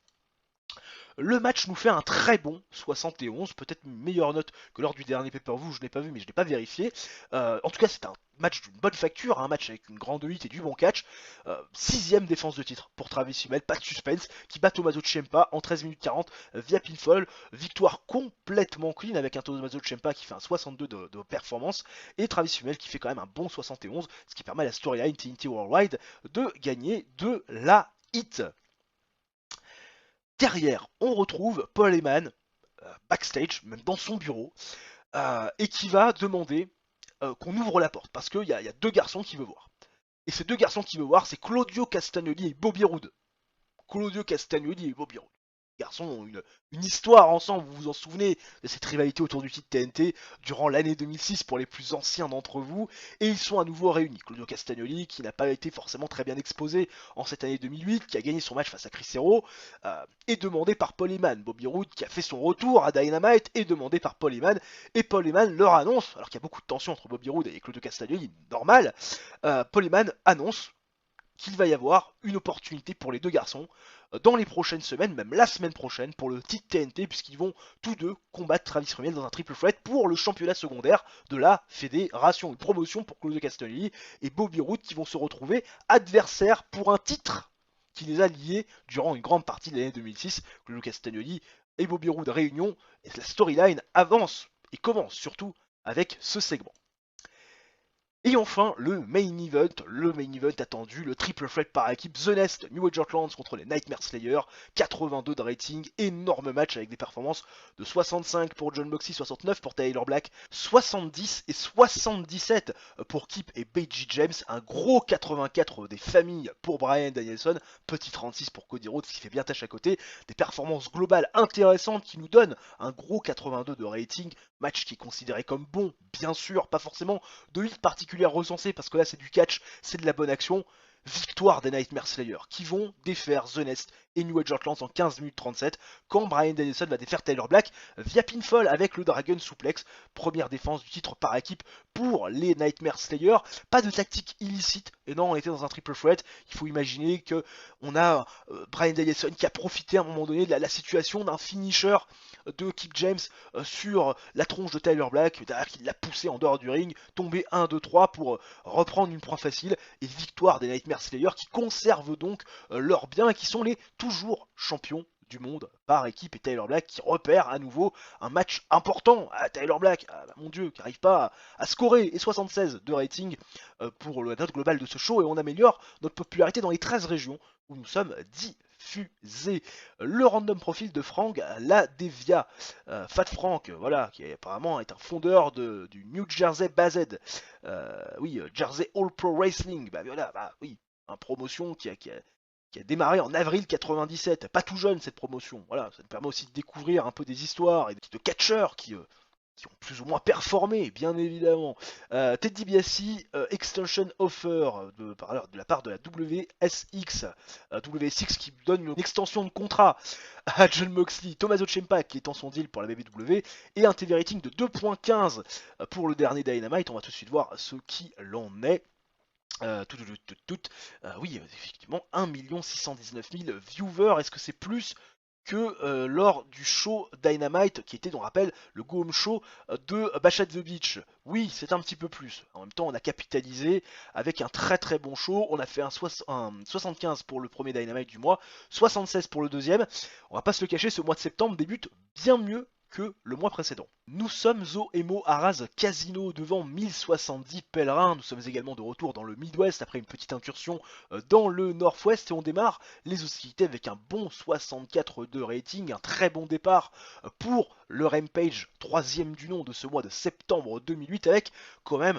Le match nous fait un très bon 71, peut-être une meilleure note que lors du dernier pay-per-view, je ne l'ai pas vu mais je ne l'ai pas vérifié. En tout cas c'est un match d'une bonne facture, un match avec une grande hit et du bon catch. Sixième défense de titre pour Travis Fimmel, pas de suspense, qui bat Tommaso Ciampa en 13 minutes 40 via pinfall. Victoire complètement clean avec un Tommaso Ciampa qui fait un 62 de performance et Travis Fimmel qui fait quand même un bon 71, ce qui permet à la storyline TNT Worldwide de gagner de la hit. Derrière, on retrouve Paul Heyman, backstage, même dans son bureau, et qui va demander qu'on ouvre la porte, parce qu'il y a deux garçons qu'il veut voir. Et ces deux garçons qu'il veut voir, c'est Claudio Castagnoli et Bobby Roode. Claudio Castagnoli et Bobby Roode. Les garçons ont une histoire ensemble, vous vous en souvenez de cette rivalité autour du titre TNT durant l'année 2006 pour les plus anciens d'entre vous, et ils sont à nouveau réunis. Claudio Castagnoli qui n'a pas été forcément très bien exposé en cette année 2008, qui a gagné son match face à Chris Hero, est demandé par Paul Heyman. Bobby Roode qui a fait son retour à Dynamite est demandé par Paul Heyman, et Paul Heyman leur annonce, alors qu'il y a beaucoup de tension entre Bobby Roode et Claudio Castagnoli, normal, Paul Heyman annonce qu'il va y avoir une opportunité pour les deux garçons dans les prochaines semaines, même la semaine prochaine, pour le titre TNT, puisqu'ils vont tous deux combattre Travis Rumiel dans un triple threat pour le championnat secondaire de la fédération. Une promotion pour Claudio Castagnoli et Bobby Roode qui vont se retrouver adversaires pour un titre qui les a liés durant une grande partie de l'année 2006. Claudio Castagnoli et Bobby Roode réunion, et la storyline avance et commence surtout avec ce segment. Et enfin, le main event attendu, le triple threat par équipe, The Nest, New Age Outlaws contre les Nightmare Slayers, 82 de rating, énorme match avec des performances de 65 pour Jon Moxley, 69 pour Tyler Black, 70 et 77 pour Kip et Beiji James, un gros 84 des familles pour Bryan Danielson, petit 36 pour Cody Rhodes, ce qui fait bien tâche à côté, des performances globales intéressantes qui nous donnent un gros 82 de rating, match qui est considéré comme bon, bien sûr, pas forcément de hit particulière recensée parce que là c'est du catch, c'est de la bonne action. Victoire des Nightmare Slayers qui vont défaire The Nest et New Age Outlaws en 15 minutes 37 quand Bryan Danielson va défaire Tyler Black via pinfall avec le Dragon Suplex. Première défense du titre par équipe pour les Nightmare Slayers. Pas de tactique illicite et non, on était dans un triple threat. Il faut imaginer que on a Bryan Danielson qui a profité à un moment donné de la situation d'un finisher de Kip James sur la tronche de Tyler Black, qui l'a poussé en dehors du ring, tombé 1, 2, 3 pour reprendre une proie facile et victoire des Nightmare Slayers qui conservent donc leurs biens et qui sont les toujours champions du monde par équipe, et Tyler Black qui repère à nouveau un match important à Tyler Black, mon dieu, qui n'arrive pas à scorer, et 76 de rating pour la note globale de ce show, et on améliore notre popularité dans les 13 régions où nous sommes diffusés. Le random profil de Frank La Devia, Fat Frank, voilà, qui apparemment est un fondeur du New Jersey Based, Jersey All Pro Wrestling, oui, une promotion qui a démarré en avril 97, pas tout jeune cette promotion, voilà, ça nous permet aussi de découvrir un peu des histoires et de catcheurs qui ont plus ou moins performé, bien évidemment. Ted DiBiase, Extension Offer de la part de la WSX, WSX qui donne une extension de contrat à Jon Moxley, Tommaso Ciampa qui est en son deal pour la WWE, et un TV rating de 2.15 pour le dernier Dynamite. On va tout de suite voir ce qu'il en est. Oui, effectivement, 1 619 000 viewers. Est-ce que c'est plus que lors du show Dynamite, qui était, on rappelle, le Go Home Show de Bash at the Beach? Oui, c'est un petit peu plus. En même temps, on a capitalisé avec un très très bon show. On a fait un 75 pour le premier Dynamite du mois, 76 pour le deuxième. On va pas se le cacher, ce mois de septembre débute bien mieux que le mois précédent. Nous sommes au Emo Arras Casino devant 1070 pèlerins. Nous sommes également de retour dans le Midwest après une petite incursion dans le Nord-Ouest et on démarre les hostilités avec un bon 64 de rating, un très bon départ pour le Rampage, troisième du nom de ce mois de septembre 2008 avec quand même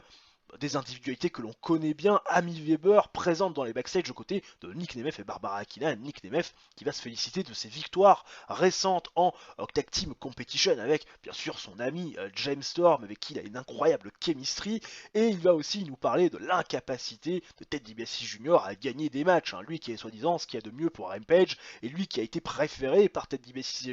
des individualités que l'on connaît bien, Amy Weber présente dans les backstage aux côtés de Nick Nemeth et Barbara Akina. Nick Nemeth qui va se féliciter de ses victoires récentes en Tag Team Competition avec bien sûr son ami James Storm avec qui il a une incroyable chemistry, et il va aussi nous parler de l'incapacité de Ted DiBiase Jr. à gagner des matchs, lui qui est soi-disant ce qu'il y a de mieux pour Rampage et lui qui a été préféré par Ted DiBiase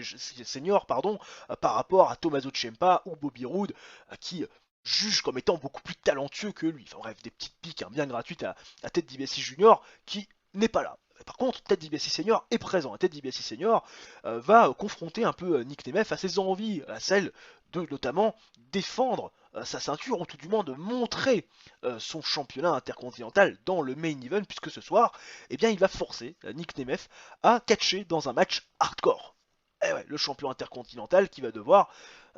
Sr. Par rapport à Tommaso Ciampa ou Bobby Roode qui juge comme étant beaucoup plus talentueux que lui. Enfin bref, des petites piques bien gratuites à Ted DiBiase Jr. qui n'est pas là. Par contre, Ted DiBiase Senior est présent. Ted DiBiase Senior va confronter un peu Nick Nemeth à ses envies, à celle de notamment défendre sa ceinture, ou tout du moins de montrer son championnat intercontinental dans le main event, puisque ce soir, eh bien, il va forcer Nick Nemeth à catcher dans un match hardcore. Eh ouais, le champion intercontinental qui va devoir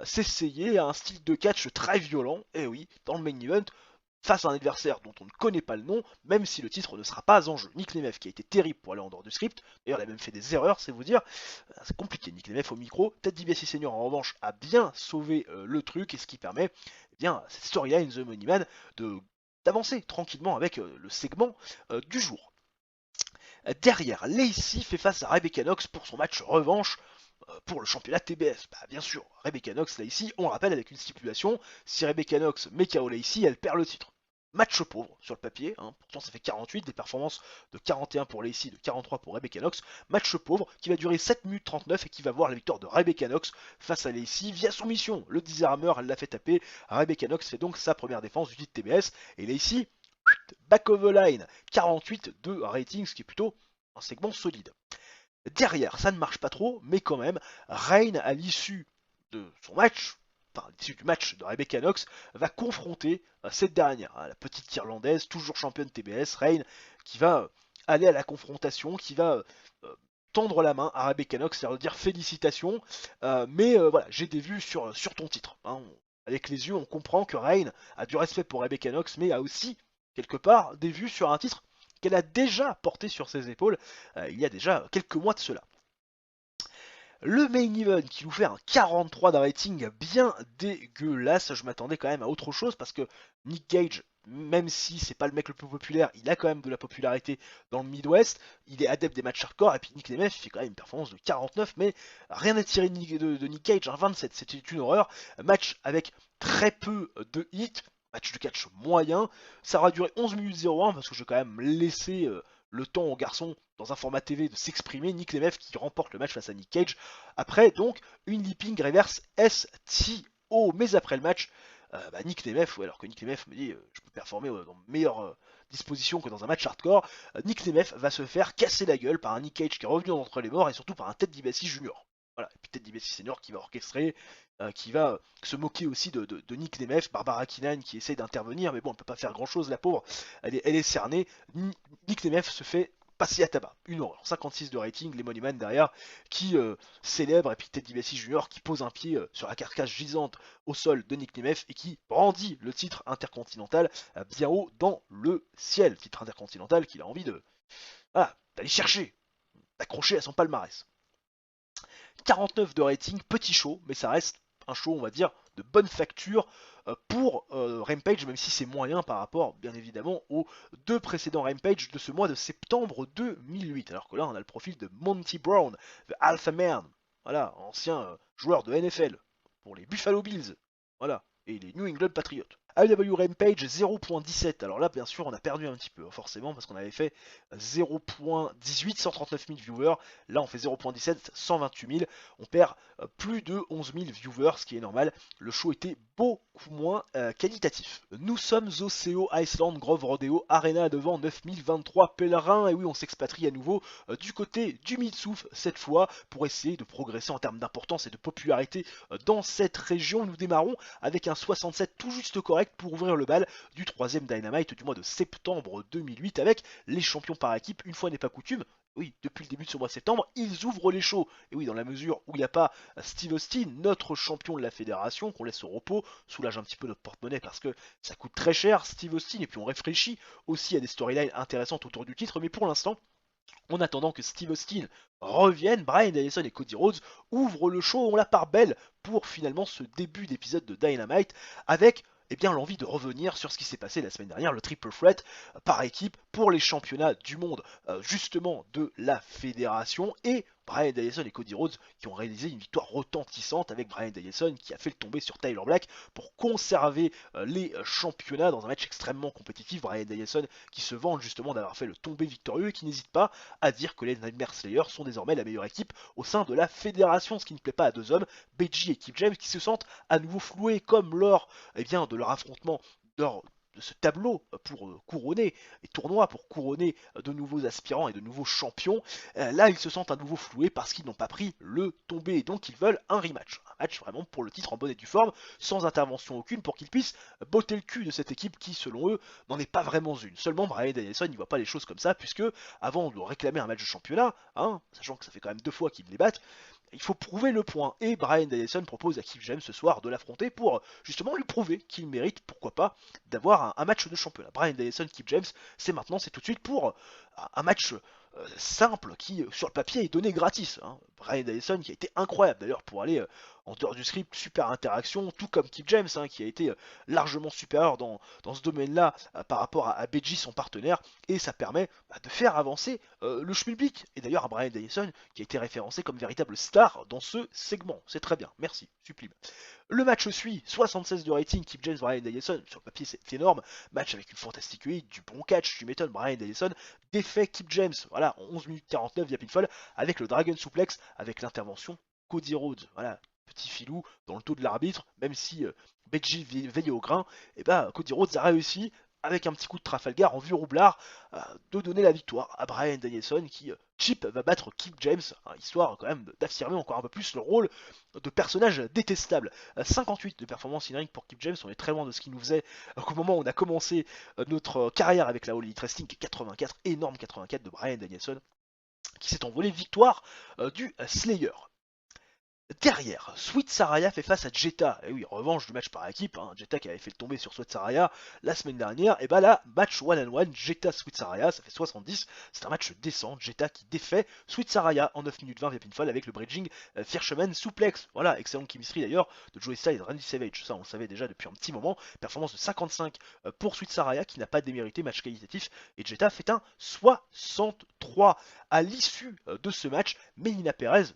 s'essayer à un style de catch très violent, et oui, dans le main event, face à un adversaire dont on ne connaît pas le nom, même si le titre ne sera pas en jeu. Nick Nemeth qui a été terrible pour aller en dehors du script, d'ailleurs il a même fait des erreurs, c'est vous dire, c'est compliqué Nick Nemeth au micro. Ted DiBiase Senior en revanche a bien sauvé le truc, et ce qui permet, eh bien, cette storyline The Money Man d'avancer tranquillement avec le segment du jour. Derrière, Lacey fait face à Rebecca Knox pour son match revanche pour le championnat TBS. Bien sûr, Rebecca Knox Lacey, on rappelle avec une stipulation, si Rebecca Knox met KO Lacey, elle perd le titre. Match pauvre sur le papier, pourtant ça fait 48, des performances de 41 pour Lacey, de 43 pour Rebecca Knox. Match pauvre qui va durer 7 minutes 39 et qui va voir la victoire de Rebecca Knox face à Lacey via soumission. Le Disarmer, elle l'a fait taper. Rebecca Knox fait donc sa première défense du titre TBS et Lacey Back of the line, 48 de rating, ce qui est plutôt un segment solide. Derrière, ça ne marche pas trop, mais quand même, Reign, à l'issue de son match, enfin à l'issue du match de Rebecca Knox, va confronter cette dernière, la petite Irlandaise, toujours championne TBS, Reign, qui va aller à la confrontation, qui va tendre la main à Rebecca Knox, c'est-à-dire dire félicitations, mais voilà, j'ai des vues sur ton titre. Hein. Avec les yeux, on comprend que Reign a du respect pour Rebecca Knox, mais a aussi, quelque part, des vues sur un titre qu'elle a déjà porté sur ses épaules il y a déjà quelques mois de cela. Le main event qui nous fait un 43 de rating bien dégueulasse, je m'attendais quand même à autre chose parce que Nick Gage, même si c'est pas le mec le plus populaire, il a quand même de la popularité dans le Midwest, il est adepte des matchs hardcore et puis Nick Nemeth fait quand même une performance de 49 mais rien à tirer de Nick Gage, hein, 27 c'était une horreur, match avec très peu de hits, match de catch moyen, ça aura duré 11 minutes 01 parce que j'ai quand même laissé le temps aux garçons dans un format TV de s'exprimer. Nick Nemeth qui remporte le match face à Nick Cage. Après donc une leaping reverse STO. Mais après le match, Nick Nemeth, alors que Nick Nemeth me dit je peux performer dans meilleure disposition que dans un match hardcore, Nick Nemeth va se faire casser la gueule par un Nick Cage qui est revenu d'entre les morts et surtout par un Ted DiBiase Jr. Voilà, et puis Ted DiBiase Senior qui va orchestrer, qui va se moquer aussi de Nick Nemeth, Barbara Keenan qui essaie d'intervenir, mais bon, elle peut pas faire grand chose, la pauvre, elle est cernée. Nick Nemeth se fait passer à tabac, une horreur, 56 de rating, les Moneyman derrière qui célèbre, et puis Ted DiBiase Jr. qui pose un pied sur la carcasse gisante au sol de Nick Nemeth et qui brandit le titre intercontinental bien haut dans le ciel, titre intercontinental qu'il a envie de d'aller chercher, d'accrocher à son palmarès. 49 de rating, petit show, mais ça reste un show, on va dire, de bonne facture pour Rampage, même si c'est moyen par rapport, bien évidemment, aux deux précédents Rampage de ce mois de septembre 2008. Alors que là, on a le profil de Monty Brown, The Alpha Man, voilà, ancien joueur de NFL pour les Buffalo Bills, voilà, et les New England Patriots. AEW Rampage 0.17, alors là bien sûr on a perdu un petit peu forcément parce qu'on avait fait 0.18, 139 000 viewers, là on fait 0.17, 128 000, on perd plus de 11 000 viewers, ce qui est normal, le show était beaucoup moins qualitatif. Nous sommes au CO Iceland Grove Rodeo Arena devant 9023 pèlerins, et oui on s'expatrie à nouveau du côté du Mid-South cette fois pour essayer de progresser en termes d'importance et de popularité dans cette région. Nous démarrons avec un 67 tout juste correct pour ouvrir le bal du troisième Dynamite du mois de septembre 2008 avec les champions par équipe, une fois n'est pas coutume. Oui, depuis le début de ce mois de septembre, ils ouvrent les shows. Et oui, dans la mesure où il n'y a pas Steve Austin, notre champion de la fédération, qu'on laisse au repos, soulage un petit peu notre porte-monnaie parce que ça coûte très cher, Steve Austin, et puis on réfléchit aussi à des storylines intéressantes autour du titre, mais pour l'instant, en attendant que Steve Austin revienne, Bryan Danielson et Cody Rhodes ouvrent le show, on la part belle pour finalement ce début d'épisode de Dynamite avec l'envie de revenir sur ce qui s'est passé la semaine dernière, le triple threat par équipe pour les championnats du monde justement de la fédération et Bryan Danielson et Cody Rhodes qui ont réalisé une victoire retentissante avec Bryan Danielson qui a fait le tomber sur Tyler Black pour conserver les championnats dans un match extrêmement compétitif. Bryan Danielson qui se vante justement d'avoir fait le tombé victorieux et qui n'hésite pas à dire que les Nightmare Slayers sont désormais la meilleure équipe au sein de la fédération, ce qui ne plaît pas à deux hommes, Beji et Kip James, qui se sentent à nouveau floués comme lors de leur affrontement, de ce tableau pour couronner, et tournoi pour couronner de nouveaux aspirants et de nouveaux champions. Là, ils se sentent à nouveau floués parce qu'ils n'ont pas pris le tombé et donc ils veulent un rematch. Un match vraiment pour le titre en bonne et due forme, sans intervention aucune, pour qu'ils puissent botter le cul de cette équipe qui, selon eux, n'en est pas vraiment une. Seulement, Bryan Danielson, il ne voit pas les choses comme ça, puisque avant de réclamer un match de championnat, sachant que ça fait quand même 2 fois qu'ils les battent, il faut prouver le point. Et Bryan Danielson propose à Kip James ce soir de l'affronter pour justement lui prouver qu'il mérite, pourquoi pas, d'avoir un match de championnat. Bryan Danielson, Kip James, c'est maintenant, c'est tout de suite pour un match simple qui, sur le papier, est donné gratis. Bryan Danielson qui a été incroyable d'ailleurs pour aller en dehors du script, super interaction, tout comme Kip James qui a été largement supérieur dans ce domaine-là par rapport à Beji, son partenaire, et ça permet de faire avancer le schmilblick. Et d'ailleurs, Bryan Danielson qui a été référencé comme véritable star dans ce segment. C'est très bien, merci, sublime. Le match suit, 76 de rating, Kip James, Bryan Danielson, sur le papier c'est énorme, match avec une fantastique UI, du bon catch, tu m'étonnes, Bryan Danielson défait Kip James, voilà, en 11 minutes 49 via pinfall, avec le Dragon Suplex, avec l'intervention Cody Rhodes, voilà, petit filou dans le dos de l'arbitre, même si Beji veillait au grain, et Cody Rhodes a réussi avec un petit coup de Trafalgar en vue roublard, de donner la victoire à Bryan Danielson qui, Chip, va battre Kip James, hein, histoire quand même d'affirmer encore un peu plus le rôle de personnage détestable. 58 de performance in-ring pour Kip James, on est très loin de ce qu'il nous faisait au moment où on a commencé notre carrière avec la All Elite Wrestling, 84, énorme 84 de Bryan Danielson, qui s'est envolé victoire du Slayer. Derrière, Sweet Saraya fait face à Jetta. Et oui, revanche du match par équipe, hein. Jetta qui avait fait le tomber sur Sweet Saraya la semaine dernière. Et bah là, match one-on-one, Jetta Sweet Saraya, ça fait 70. C'est un match décent. Jetta qui défait Sweet Saraya en 9 minutes 20 via pinfall avec le bridging Fisherman Suplex. Voilà, excellente chemistry d'ailleurs de Joey Styles et Randy Savage. Ça, on le savait déjà depuis un petit moment. Performance de 55 pour Sweet Saraya qui n'a pas démérité, match qualitatif. Et Jetta fait un 63. À l'issue de ce match, Melina Perez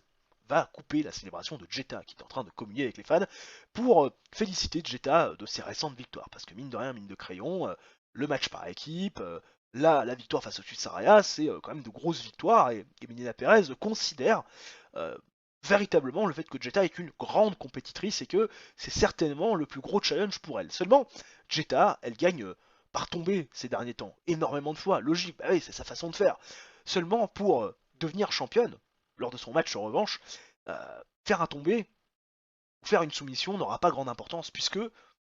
va couper la célébration de Jetta qui est en train de communier avec les fans pour féliciter Jetta de ses récentes victoires. Parce que mine de rien, mine de crayon, le match par équipe, la victoire face au Sud Saraya, c'est quand même de grosses victoires et Melina Perez considère véritablement le fait que Jetta est une grande compétitrice et que c'est certainement le plus gros challenge pour elle. Seulement, Jetta, elle gagne par tomber ces derniers temps, énormément de fois, logique, bah oui, c'est sa façon de faire. Seulement pour devenir championne, lors de son match en revanche, faire un tombé ou faire une soumission n'aura pas grande importance puisque,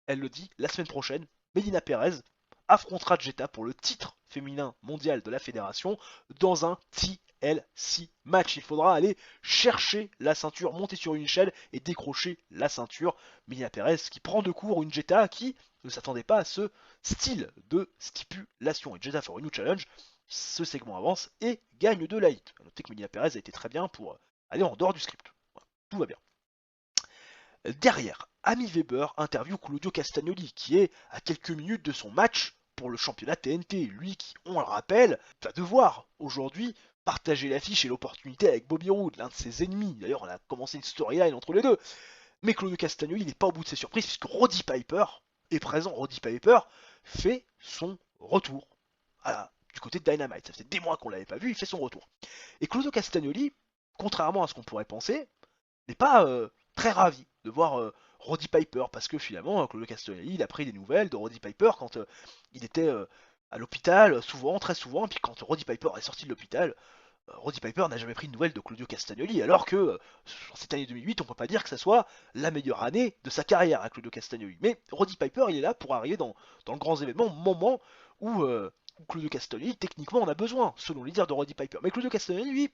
elle le dit, la semaine prochaine, Melina Perez affrontera Jetta pour le titre féminin mondial de la fédération dans un TLC match. Il faudra aller chercher la ceinture, monter sur une échelle et décrocher la ceinture. Melina Perez qui prend de court une Jetta qui ne s'attendait pas à ce style de stipulation. Et Jetta for a New Challenge, ce segment avance et gagne de la hit. Notez que Melina Perez a été très bien pour aller en dehors du script. Voilà, tout va bien. Derrière, Amy Weber interview Claudio Castagnoli qui est à quelques minutes de son match pour le championnat TNT. Lui qui, on le rappelle, va devoir aujourd'hui partager l'affiche et l'opportunité avec Bobby Roode, l'un de ses ennemis. D'ailleurs, on a commencé une storyline entre les deux. Mais Claudio Castagnoli n'est pas au bout de ses surprises puisque Roddy Piper est présent. Roddy Piper fait son retour. Voilà, du côté de Dynamite. Ça faisait des mois qu'on l'avait pas vu, il fait son retour. Et Claudio Castagnoli, contrairement à ce qu'on pourrait penser, n'est pas très ravi de voir Roddy Piper parce que finalement Claudio Castagnoli il a pris des nouvelles de Roddy Piper quand il était à l'hôpital souvent, très souvent, et puis quand Roddy Piper est sorti de l'hôpital, Roddy Piper n'a jamais pris de nouvelles de Claudio Castagnoli, alors que sur cette année 2008, on peut pas dire que ça soit la meilleure année de sa carrière à Claudio Castagnoli. Mais Roddy Piper, il est là pour arriver dans le grand événement, moment où Claudio Castagnoli, techniquement, en a besoin, selon les dires de Roddy Piper. Mais Claudio Castagnoli, lui,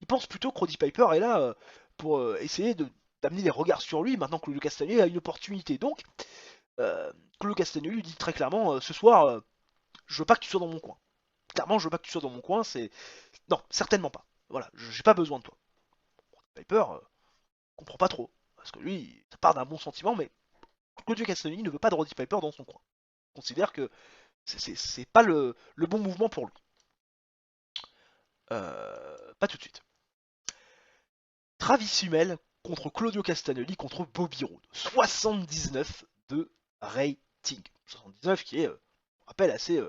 il pense plutôt que Roddy Piper est là pour essayer d'amener les regards sur lui, maintenant que Claudio Castagnoli a une opportunité. Donc, Claudio Castagnoli lui dit très clairement, ce soir, je veux pas que tu sois dans mon coin. Clairement, je veux pas que tu sois dans mon coin, c'est... Non, certainement pas. Voilà, j'ai pas besoin de toi. Piper comprend pas trop. Parce que lui, ça part d'un bon sentiment, mais Claudio Castagnoli ne veut pas de Roddy Piper dans son coin. Il considère que c'est pas le bon mouvement pour lui. Pas tout de suite. Travis Hummel contre Claudio Castagnoli contre Bobby Roode. 79 de rating. 79 qui est, on rappelle, assez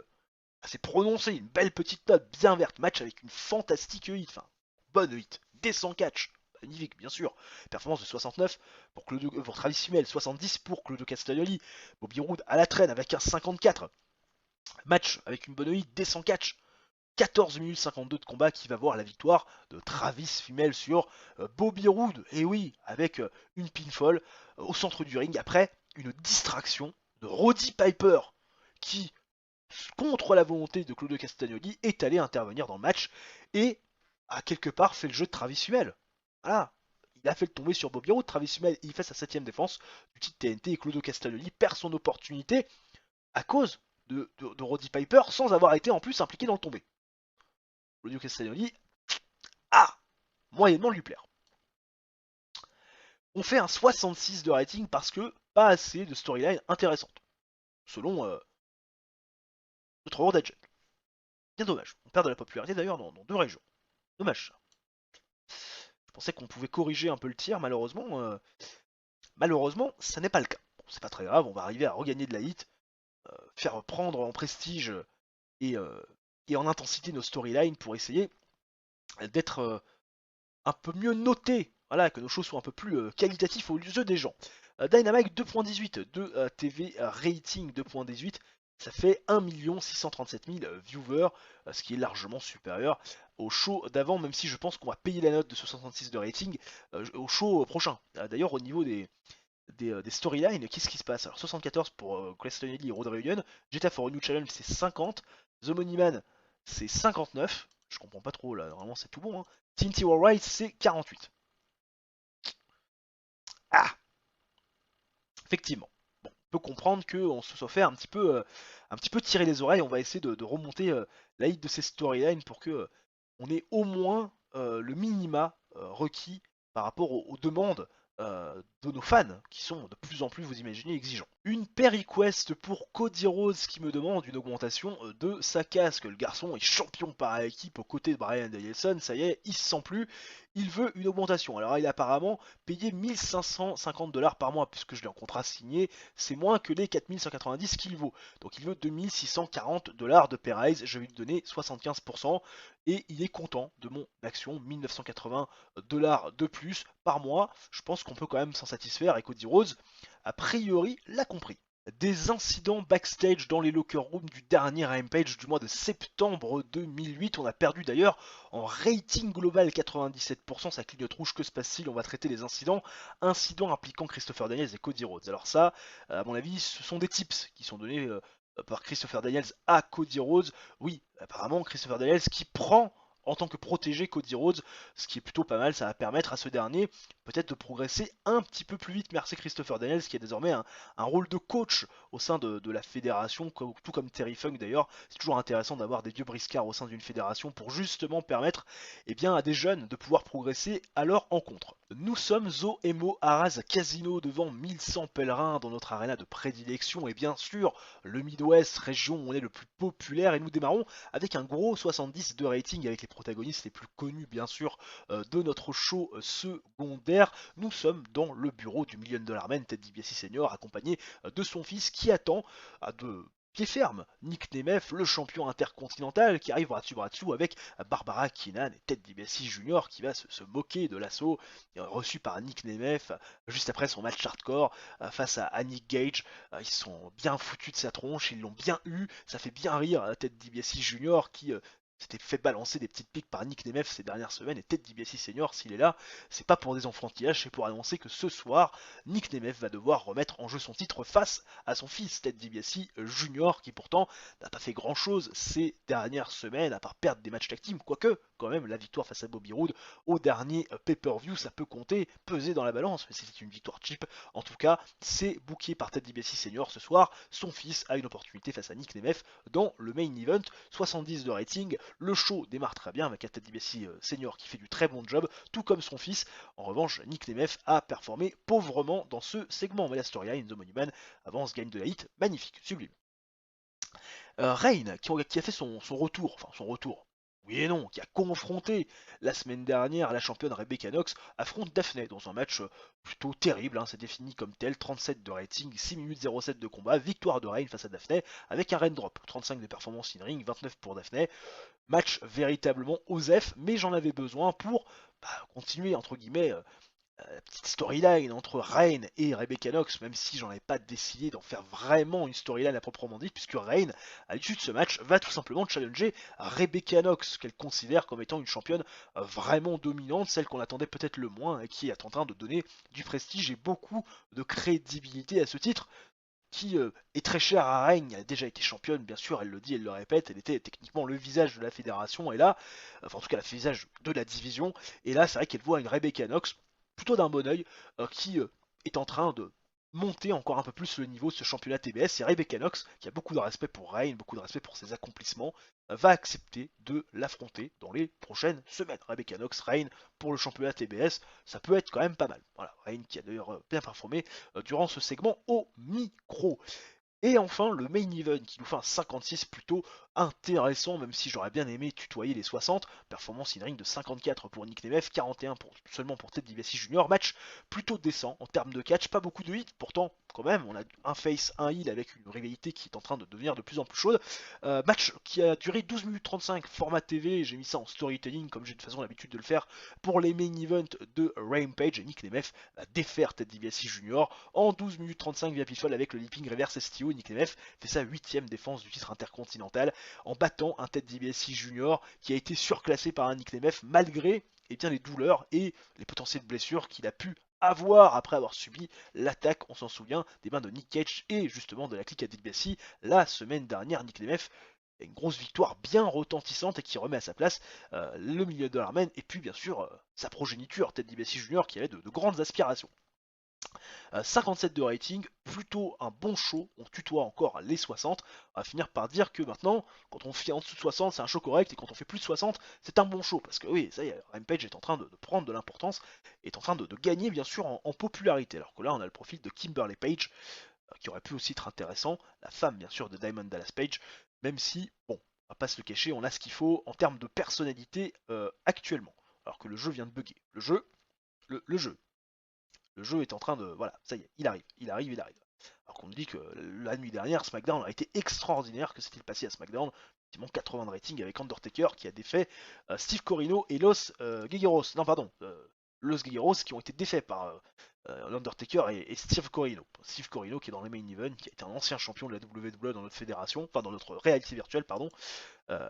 prononcé. Une belle petite note bien verte. Match avec une fantastique hit. Enfin, bonne hit. Descend catch. Magnifique, bien sûr. Performance de 69 pour Travis Hummel. 70 pour Claudio Castagnoli. Bobby Roode à la traîne avec un 54. Match avec une bonne hit. Descend catch. 14 minutes 52 de combat qui va voir la victoire de Travis Hummel sur Bobby Roode. Et oui, avec une pinfall au centre du ring après une distraction de Roddy Piper qui, contre la volonté de Claudio Castagnoli, est allé intervenir dans le match et a quelque part fait le jeu de Travis Hummel. Voilà, il a fait le tomber sur Bobby Roode. Travis Hummel, il fait sa 7ème défense du titre TNT et Claudio Castagnoli perd son opportunité à cause de Roddy Piper sans avoir été en plus impliqué dans le tombé. Claudio Castagnoli a moyennement lui plaire. On fait un 66 de rating parce que pas assez de storyline intéressante, selon notre World Agent. Bien dommage, on perd de la popularité d'ailleurs dans 2 régions. Dommage. Je pensais qu'on pouvait corriger un peu le tir, malheureusement, ça n'est pas le cas. Bon, c'est pas très grave, on va arriver à regagner de la hit, faire prendre en prestige et en intensité nos storylines pour essayer d'être un peu mieux noté, voilà, que nos choses soient un peu plus qualitatifs aux yeux des gens. Dynamite 2.18 de TV rating 2.18, ça fait 1 637 000 viewers, ce qui est largement supérieur au show d'avant, même si je pense qu'on va payer la note de 66 de rating au show prochain. D'ailleurs, au niveau des storylines, qu'est-ce qui se passe? Alors 74 pour Grace Tonelli et Road Reunion, GTA for a New Challenge c'est 50, The Money Man c'est 59, je comprends pas trop là, normalement c'est tout bon, hein. TNT Worldwide c'est 48. Ah, effectivement. Bon, on peut comprendre qu'on se soit fait un petit peu tirer les oreilles, on va essayer de remonter la hit de ces storylines pour que on ait au moins le minima requis par rapport aux demandes de nos fans, qui sont de plus en plus, vous imaginez, exigeants. Une pair request pour Cody Rhodes qui me demande une augmentation de sa casque. Le garçon est champion par équipe aux côtés de Bryan Danielson, ça y est, il se sent plus, il veut une augmentation. Alors il a apparemment payé 1550 $ par mois, puisque je l'ai en contrat signé, c'est moins que les 4190 qu'il vaut. Donc il veut 2640 $ de pay raise, je vais lui donner 75%, et il est content de mon action, 1980 $ de plus par mois. Je pense qu'on peut quand même s'en satisfaire et Cody Rhodes, a priori, l'a compris. Des incidents backstage dans les locker rooms du dernier Rampage du mois de septembre 2008. On a perdu d'ailleurs en rating global 97%. Ça clignote rouge, que se passe-t-il? On va traiter les incidents. Incidents impliquant Christopher Daniels et Cody Rhodes. Alors ça, à mon avis, ce sont des tips qui sont donnés par Christopher Daniels à Cody Rhodes. Oui, apparemment Christopher Daniels qui prend en tant que protégé Cody Rhodes, ce qui est plutôt pas mal, ça va permettre à ce dernier peut-être de progresser un petit peu plus vite. Merci Christopher Daniels qui a désormais un rôle de coach au sein de la fédération, tout comme Terry Funk d'ailleurs. C'est toujours intéressant d'avoir des vieux briscards au sein d'une fédération pour justement permettre à des jeunes de pouvoir progresser à leur encontre. Nous sommes au Emo Arras Casino devant 1100 pèlerins dans notre arena de prédilection et bien sûr le Midwest, région où on est le plus populaire, et nous démarrons avec un gros 70 de rating avec les protagonistes les plus connus bien sûr de notre show secondaire. Nous sommes dans le bureau du Million Dollar Man Ted DiBiase Senior accompagné de son fils qui attend de pied ferme Nick Nemeth, le champion intercontinental, qui arrive bras dessus avec Barbara Keenan et Ted DiBiase Jr. qui va se moquer de l'assaut reçu par Nick Nemeth juste après son match hardcore face à Nick Gage. Ils sont bien foutus de sa tronche, ils l'ont bien eu, ça fait bien rire Ted DiBiase Jr. qui s'était fait balancer des petites piques par Nick Nemeth ces dernières semaines, et Ted DiBiase Senior, s'il est là, c'est pas pour des enfantillages, c'est pour annoncer que ce soir, Nick Nemeth va devoir remettre en jeu son titre face à son fils Ted DiBiase Junior, qui pourtant n'a pas fait grand chose ces dernières semaines, à part perdre des matchs tag team, quoique, quand même, la victoire face à Bobby Roode au dernier pay-per-view, ça peut compter, peser dans la balance, mais c'est une victoire cheap. En tout cas, c'est booké par Ted DiBiase Senior ce soir, son fils a une opportunité face à Nick Nemeth dans le main event, 70 de rating. Le show démarre très bien avec un Ted DiBiase Senior qui fait du très bon job, tout comme son fils. En revanche, Nick Nemeth a performé pauvrement dans ce segment. Mais la storyline, The Money Man avance, gagne de la hit, magnifique, sublime. Reign qui a fait son retour, enfin son retour. Oui et non, qui a confronté la semaine dernière la championne Rebecca Knox, affronte Daphné dans un match plutôt terrible, hein, c'est défini comme tel, 37 de rating, 6 minutes 07 de combat, victoire de Reign face à Daphné avec un rain drop, 35 de performance in ring, 29 pour Daphné. Match véritablement osef, mais j'en avais besoin pour continuer entre guillemets la petite storyline entre Reign et Rebecca Knox, même si j'en avais pas décidé d'en faire vraiment une storyline à proprement dit, puisque Reign, à l'issue de ce match, va tout simplement challenger Rebecca Knox, qu'elle considère comme étant une championne vraiment dominante, celle qu'on attendait peut-être le moins, et qui est en train de donner du prestige et beaucoup de crédibilité à ce titre, qui est très chère à Reign. Elle a déjà été championne, bien sûr, elle le dit, elle le répète, elle était techniquement le visage de la fédération, et là, enfin en tout cas le visage de la division, et là c'est vrai qu'elle voit une Rebecca Knox plutôt d'un bon oeil, qui est en train de monter encore un peu plus le niveau de ce championnat TBS. C'est Rebecca Knox, qui a beaucoup de respect pour Reign, beaucoup de respect pour ses accomplissements, va accepter de l'affronter dans les prochaines semaines. Rebecca Knox, Reign pour le championnat TBS, ça peut être quand même pas mal. Voilà, Reign qui a d'ailleurs bien performé durant ce segment au micro. Et enfin, le main event qui nous fait un 56 plutôt intéressant, même si j'aurais bien aimé tutoyer les 60. Performance in-ring de 54 pour Nick Nemeth, 41 seulement pour Ted DiBiase Jr. Match plutôt décent en termes de catch, pas beaucoup de hits, pourtant quand même on a un face, un heal avec une rivalité qui est en train de devenir de plus en plus chaude. Match qui a duré 12 minutes 35, format TV, j'ai mis ça en storytelling comme j'ai de toute façon l'habitude de le faire pour les main events de Rampage, et Nick Nemeth va défaire Ted DiBiase Jr. en 12 minutes 35 via pinfall avec le leaping reverse STO. Nick Nemeth fait sa 8ème défense du titre intercontinental en battant un Ted DiBiase Jr. qui a été surclassé par un Nick Nemeth malgré les douleurs et les potentielles blessures qu'il a pu avoir après avoir subi l'attaque, on s'en souvient, des mains de Nick Cage et justement de la clique à DiBiase la semaine dernière. Nick Nemeth une grosse victoire bien retentissante et qui remet à sa place le million dollar man et puis bien sûr sa progéniture Ted DiBiase Jr. qui avait de grandes aspirations. 57 de rating, plutôt un bon show, on tutoie encore les 60, on va finir par dire que maintenant, quand on fait en dessous de 60, c'est un show correct, et quand on fait plus de 60, c'est un bon show, parce que oui, ça y est, Rampage est en train de prendre de l'importance, est en train de gagner bien sûr en popularité, alors que là on a le profil de Kimberly Page, qui aurait pu aussi être intéressant, la femme bien sûr de Diamond Dallas Page, même si, bon, on va pas se le cacher, on a ce qu'il faut en termes de personnalité actuellement, alors que le jeu vient de bugger. Le jeu, le jeu est en train de... Voilà, ça y est, il arrive, il arrive, il arrive. Alors qu'on nous dit que la nuit dernière, SmackDown a été extraordinaire. Que s'est-il passé à SmackDown? Effectivement, 80 de rating avec Undertaker qui a défait Steve Corino et Los Guerreros. Non, pardon, Los Guerreros qui ont été défaits par l'Undertaker et Steve Corino. Steve Corino qui est dans les main event, qui a été un ancien champion de la WWE dans notre fédération, enfin dans notre réalité virtuelle, pardon.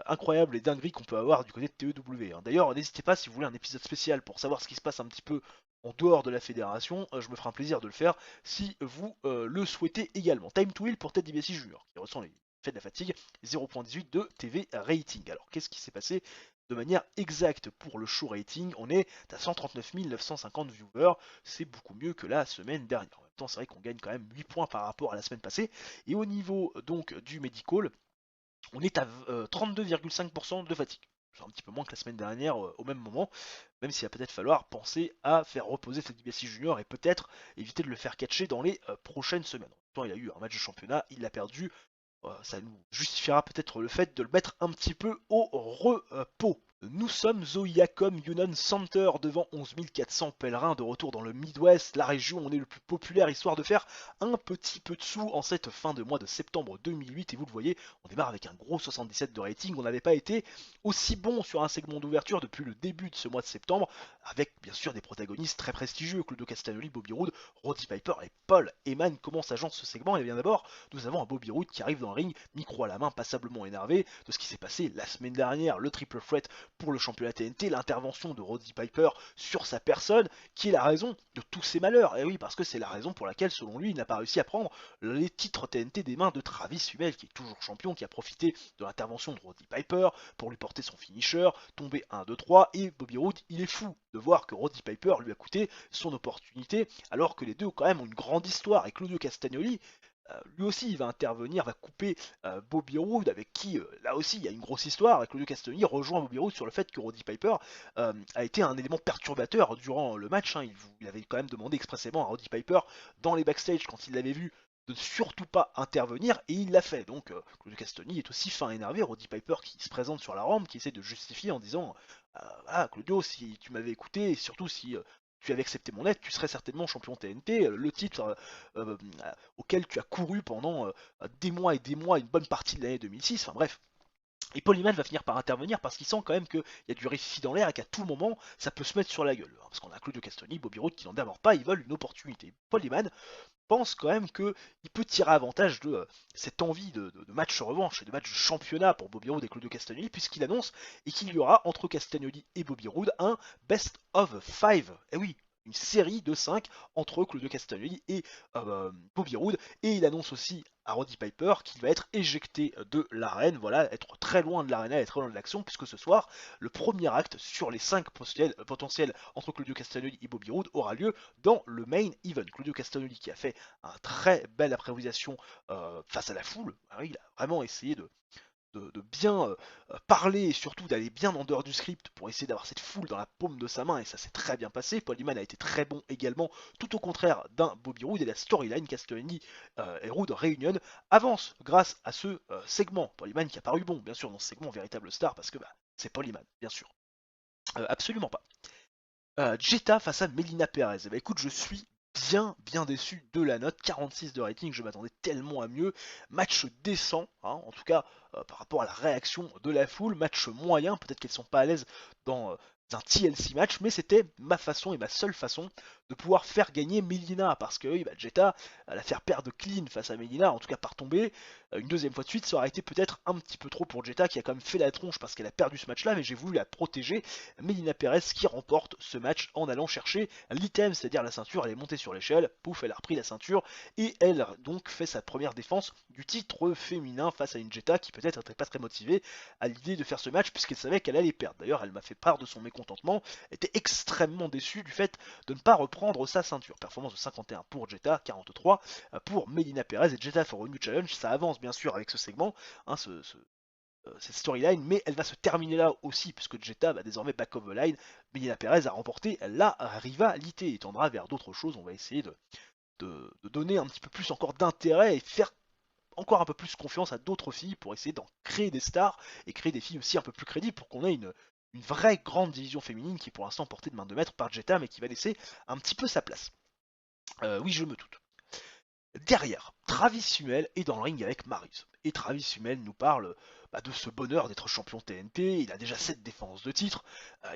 Incroyable les dingueries qu'on peut avoir du côté de TEW. Hein. D'ailleurs, n'hésitez pas si vous voulez un épisode spécial pour savoir ce qui se passe un petit peu en dehors de la fédération, je me ferai un plaisir de le faire si vous le souhaitez également. Time to Heal pour Ted DiBiase Jr. qui ressent les effets de la fatigue, 0.18 de TV rating. Alors qu'est-ce qui s'est passé de manière exacte pour le show rating? On est à 139 950 viewers, c'est beaucoup mieux que la semaine dernière. En même temps, c'est vrai qu'on gagne quand même 8 points par rapport à la semaine passée. Et au niveau donc du medical, on est à 32,5% de fatigue. C'est un petit peu moins que la semaine dernière au même moment, même s'il va peut-être falloir penser à faire reposer Ted DiBiase Jr. et peut-être éviter de le faire catcher dans les prochaines semaines. En même temps, il a eu un match de championnat, il l'a perdu, ça nous justifiera peut-être le fait de le mettre un petit peu au repos. Nous sommes au Yacom Union Center devant 11 400 pèlerins de retour dans le Midwest, la région où on est le plus populaire, histoire de faire un petit peu de sous en cette fin de mois de septembre 2008. Et vous le voyez, on démarre avec un gros 77 de rating. On n'avait pas été aussi bon sur un segment d'ouverture depuis le début de ce mois de septembre, avec bien sûr des protagonistes très prestigieux, Claudio Castagnoli, Bobby Roode, Roddy Piper et Paul Heyman. Comment s'agence ce segment? Et bien d'abord, nous avons un Bobby Roode qui arrive dans le ring, micro à la main, passablement énervé de ce qui s'est passé la semaine dernière, le triple threat pour le championnat TNT, l'intervention de Roddy Piper sur sa personne, qui est la raison de tous ses malheurs. Et oui, parce que c'est la raison pour laquelle, selon lui, il n'a pas réussi à prendre les titres TNT des mains de Travis Hummel, qui est toujours champion, qui a profité de l'intervention de Roddy Piper pour lui porter son finisher, tomber 1, 2, 3, et Bobby Roode, il est fou de voir que Roddy Piper lui a coûté son opportunité, alors que les deux quand même ont une grande histoire, et Claudio Castagnoli, lui aussi il va intervenir, va couper Bobby Roode avec qui là aussi il y a une grosse histoire et Claudio Castagnoli rejoint Bobby Roode sur le fait que Roddy Piper a été un élément perturbateur durant le match, hein. Il avait quand même demandé expressément à Roddy Piper dans les backstage quand il l'avait vu de ne surtout pas intervenir et il l'a fait. Donc Claudio Castagnoli est aussi fin énervé, Roddy Piper qui se présente sur la rampe, qui essaie de justifier en disant ah Claudio, si tu m'avais écouté et surtout si tu avais accepté mon aide, tu serais certainement champion TNT, le titre auquel tu as couru pendant des mois et des mois, une bonne partie de l'année 2006, enfin bref. Et Paul Heyman va finir par intervenir parce qu'il sent quand même qu'il y a du récit dans l'air et qu'à tout moment, ça peut se mettre sur la gueule. Parce qu'on a Claudio Castagnoli, Bobby Roode qui n'en démordent pas, ils veulent une opportunité. Paul Heyman pense quand même qu'il peut tirer avantage de cette envie de match revanche et de match de championnat pour Bobby Roode et Claudio Castagnoli, puisqu'il annonce et qu'il y aura entre Castagnoli et Bobby Roode un Best of Five. Et oui, une série de 5 entre Claudio Castagnoli et Bobby Roode, et il annonce aussi à Roddy Piper qu'il va être éjecté de l'arène, voilà, être très loin de l'arène, être très loin de l'action, puisque ce soir, le premier acte sur les 5 potentiels entre Claudio Castagnoli et Bobby Roode aura lieu dans le main event. Claudio Castagnoli qui a fait une très belle improvisation face à la foule, il a vraiment essayé de bien parler et surtout d'aller bien en dehors du script pour essayer d'avoir cette foule dans la paume de sa main et ça s'est très bien passé. Paul Heyman a été très bon également, tout au contraire d'un Bobby Roode et la storyline Castellani et Roode Reunion avance grâce à ce segment. Paul Heyman qui a paru bon, bien sûr, dans ce segment véritable star parce que c'est Paul Heyman, bien sûr. Absolument pas. Jetta face à Melina Perez. Eh ben, écoute, je suis bien déçu de la note. 46 de rating, je m'attendais tellement à mieux. Match décent, hein, en tout cas par rapport à la réaction de la foule. Match moyen, peut-être qu'elles sont pas à l'aise dans un TLC match, mais c'était ma façon et ma seule façon de pouvoir faire gagner Melina. Parce que oui, Jetta, la faire perdre clean face à Melina, en tout cas par tomber, une deuxième fois de suite, ça aurait été peut-être un petit peu trop pour Jetta qui a quand même fait la tronche parce qu'elle a perdu ce match-là, mais j'ai voulu la protéger. Melina Perez qui remporte ce match en allant chercher l'item, c'est-à-dire la ceinture. Elle est montée sur l'échelle, pouf, elle a repris la ceinture et elle donc fait sa première défense du titre féminin face à une Jetta qui peut-être n'était pas très motivée à l'idée de faire ce match puisqu'elle savait qu'elle allait perdre. D'ailleurs, elle m'a fait part de son mécontentement, elle était extrêmement déçue du fait de ne pas reprendre sa ceinture. Performance de 51 pour Jetta, 43 pour Melina Perez et Jetta for a New Challenge. Ça avance bien sûr avec ce segment, hein, cette storyline, mais elle va se terminer là aussi, puisque Jetta va désormais back of the line. Melina Perez a remporté la rivalité et tendra vers d'autres choses. On va essayer de donner un petit peu plus encore d'intérêt et faire encore un peu plus confiance à d'autres filles pour essayer d'en créer des stars et créer des filles aussi un peu plus crédibles pour qu'on ait une vraie grande division féminine qui est pour l'instant portée de main de maître par Jetta, mais qui va laisser un petit peu sa place. Oui, je me doute. Derrière, Travis Hummel est dans le ring avec Marius. Et Travis Hummel nous parle de ce bonheur d'être champion TNT. Il a déjà 7 défenses de titre.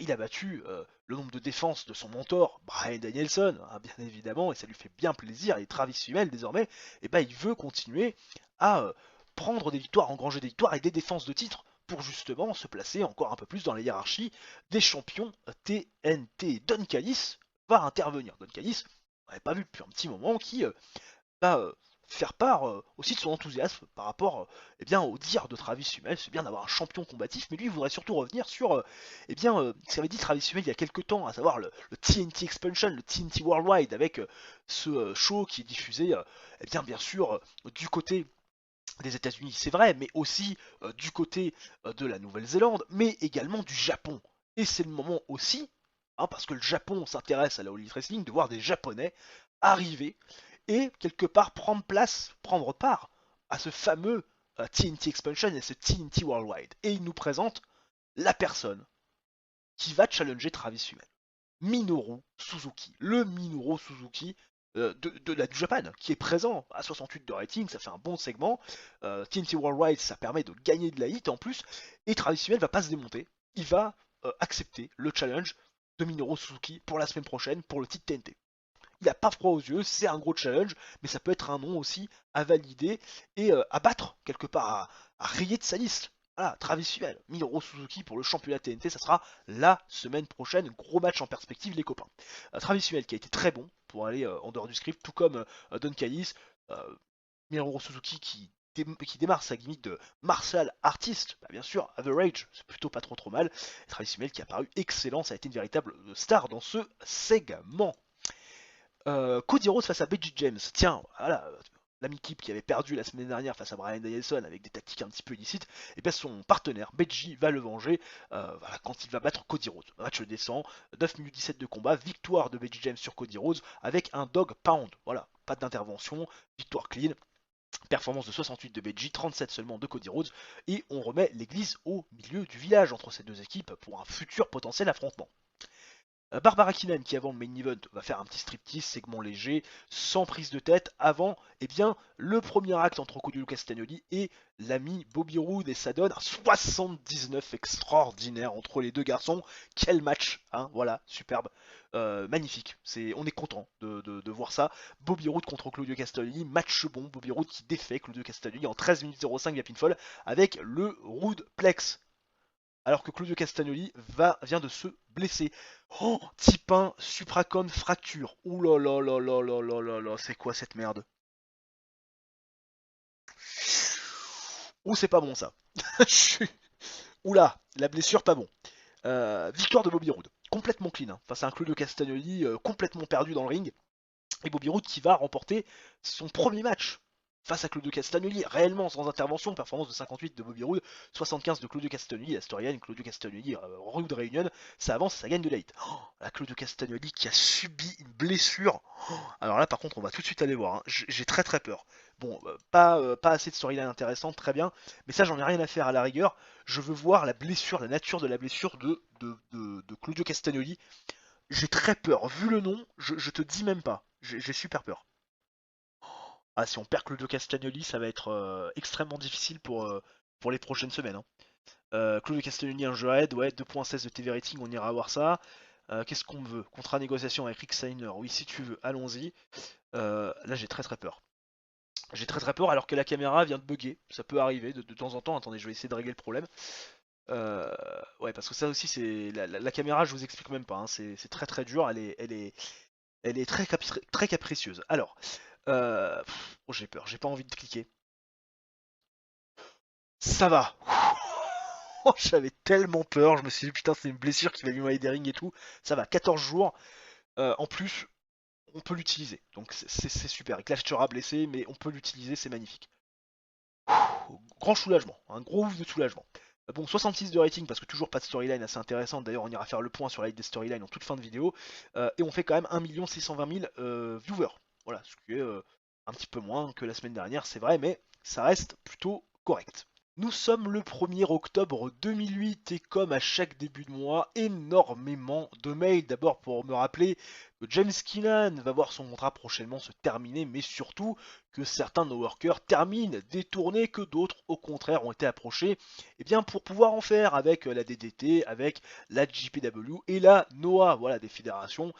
Il a battu le nombre de défenses de son mentor, Bryan Danielson, hein, bien évidemment, et ça lui fait bien plaisir. Et Travis Hummel, désormais, il veut continuer à prendre des victoires, engranger des victoires et des défenses de titre pour justement se placer encore un peu plus dans la hiérarchie des champions TNT. Don Callis va intervenir. Don Callis, on n'avait pas vu depuis un petit moment, qui va faire part aussi de son enthousiasme par rapport au dire de Travis Hummel. C'est bien d'avoir un champion combatif, mais lui il voudrait surtout revenir sur ce qu'avait dit Travis Hummel il y a quelques temps, à savoir le TNT Expansion, le TNT Worldwide, avec ce show qui est diffusé bien sûr du côté des États-Unis, c'est vrai, mais aussi du côté de la Nouvelle-Zélande, mais également du Japon. Et c'est le moment aussi, hein, parce que le Japon s'intéresse à la All Elite Wrestling, de voir des Japonais arriver et quelque part prendre part à ce fameux TNT Expansion et ce TNT Worldwide. Et il nous présente la personne qui va challenger Travis Hummel. Minoru Suzuki. Le Minoru Suzuki du Japan, qui est présent à 68 de rating, ça fait un bon segment. TNT Worldwide, ça permet de gagner de la hit en plus. Et Travis Hummel va pas se démonter. Il va accepter le challenge de Minoru Suzuki pour la semaine prochaine pour le titre TNT. Il n'a pas froid aux yeux, c'est un gros challenge, mais ça peut être un nom aussi à valider et à battre, quelque part, à rayer de sa liste. Voilà, Travis Hummel, Minoru Suzuki pour le championnat TNT, ça sera la semaine prochaine. Gros match en perspective, les copains. Travis Hummel qui a été très bon pour aller en dehors du script, tout comme Don Callis. Minoru Suzuki qui démarre sa gimmick de martial artiste, bien sûr, average, c'est plutôt pas trop mal. Et Travis Hummel qui a paru excellent, ça a été une véritable star dans ce segment. Cody Rhodes face à Becky James. Tiens, voilà, l'ami Kip qui avait perdu la semaine dernière face à Bryan Danielson avec des tactiques un petit peu illicites, et bien son partenaire Becky va le venger quand il va battre Cody Rhodes. Match descend, 9 minutes 17 de combat, victoire de Becky James sur Cody Rhodes avec un dog pound. Voilà, pas d'intervention, victoire clean. Performance de 68 de Becky, 37 seulement de Cody Rhodes, et on remet l'église au milieu du village entre ces deux équipes pour un futur potentiel affrontement. Barbara Keenan qui avant le main event va faire un petit striptease, segment léger, sans prise de tête, avant le premier acte entre Claudio Castagnoli et l'ami Bobby Roode, et ça donne un 79 extraordinaire entre les deux garçons. Quel match, hein, voilà, superbe, magnifique, on est content de voir ça. Bobby Roode contre Claudio Castagnoli, match bon, Bobby Roode qui défait Claudio Castagnoli en 13 minutes 05 via pinfall avec le Roode Plex. Alors que Claudio Castagnoli vient de se blesser. Oh, type 1, supracone fracture. Ouh là là là là là là là là, c'est quoi cette merde? Ouh, c'est pas bon ça. Oula, la blessure pas bon. Victoire de Bobby Roode, complètement clean, hein, face à un Claudio Castagnoli complètement perdu dans le ring. Et Bobby Roode qui va remporter son premier match face à Claudio Castagnoli, réellement sans intervention, performance de 58 de Bobby Roode, 75 de Claudio Castagnoli, la storyline Claudio Castagnoli, Roode Reunion, ça avance, ça gagne de late. La Claudio Castagnoli qui a subi une blessure. Alors là par contre on va tout de suite aller voir, hein. J'ai très très peur. Bon, pas assez de storyline intéressante, très bien, mais ça j'en ai rien à faire à la rigueur. Je veux voir la blessure, la nature de la blessure de Claudio Castagnoli. J'ai très peur, vu le nom, je te dis même pas, j'ai super peur. Ah, si on perd Claudio Castagnoli, ça va être extrêmement difficile pour les prochaines semaines, hein. Claudio Castagnoli, un jeu raid, ouais, 2.16 de TV rating, on ira voir ça. Qu'est-ce qu'on veut? Contrat négociation avec Rick Steiner, oui, si tu veux, allons-y. Là, j'ai très très peur. J'ai très très peur alors que la caméra vient de bugger, ça peut arriver de temps en temps. Attendez, je vais essayer de régler le problème. Euh, ouais, parce que ça aussi, c'est la caméra, je vous explique même pas, hein, c'est très très dur, elle est très capricieuse. Alors, oh, j'ai peur, j'ai pas envie de cliquer. Ça va. Oh, j'avais tellement peur, je me suis dit putain c'est une blessure qui va lui envoyer des rings et tout. Ça va, 14 jours. En plus, on peut l'utiliser. Donc c'est super. Clash sera blessé, mais on peut l'utiliser, c'est magnifique. Grand soulagement, un gros ouf de soulagement. Bon, 66 de rating parce que toujours pas de storyline assez intéressante. D'ailleurs, on ira faire le point sur la liste des storylines en toute fin de vidéo. Et on fait quand même 1 620 000 viewers. Voilà, ce qui est un petit peu moins que la semaine dernière, c'est vrai, mais ça reste plutôt correct. Nous sommes le 1er octobre 2008 et comme à chaque début de mois, énormément de mails. D'abord pour me rappeler que James Keenan va voir son contrat prochainement se terminer, mais surtout que certains de nos workers terminent des tournées que d'autres au contraire ont été approchés pour pouvoir en faire avec la DDT, avec la JPW et la NOAH, voilà des fédérations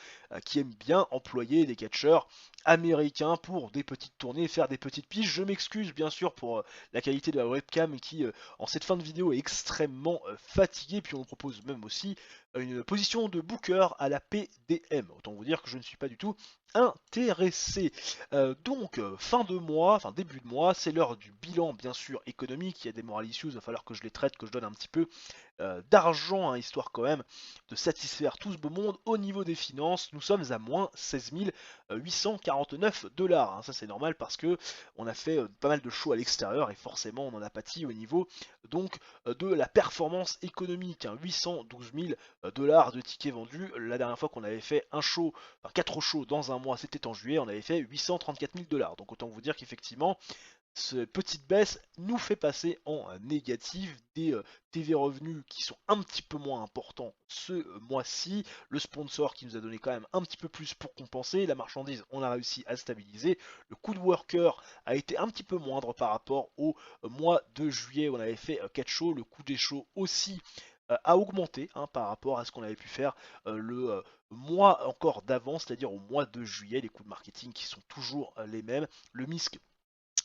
qui aiment bien employer des catcheurs américains pour des petites tournées, faire des petites piges. Je m'excuse bien sûr pour la qualité de la webcam qui en cette fin de vidéo est extrêmement fatiguée, puis on propose même aussi une position de booker à la PDM. Autant vous dire que je ne suis pas du tout intéressé. Fin de mois, enfin début de mois, c'est l'heure du bilan bien sûr économique. Il y a des moral issues, il va falloir que je les traite, que je donne un petit peu d'argent, hein, histoire quand même de satisfaire tout ce beau monde. Au niveau des finances, nous sommes à moins 16 849 dollars. Hein. Ça c'est normal parce que on a fait pas mal de shows à l'extérieur et forcément on en a pâti au niveau de la performance économique. Hein. 812 000 dollars de tickets vendus. La dernière fois qu'on avait fait un show, enfin 4 shows dans un mois, c'était en juillet, on avait fait 834 000 dollars. Donc autant vous dire qu'effectivement, cette petite baisse nous fait passer en négatif des TV revenus qui sont un petit peu moins importants ce mois-ci, le sponsor qui nous a donné quand même un petit peu plus pour compenser, la marchandise on a réussi à stabiliser, le coût de worker a été un petit peu moindre par rapport au mois de juillet où on avait fait 4 shows, le coût des shows aussi a augmenté hein, par rapport à ce qu'on avait pu faire le mois encore d'avant, c'est-à-dire au mois de juillet, les coûts de marketing qui sont toujours les mêmes, le MISC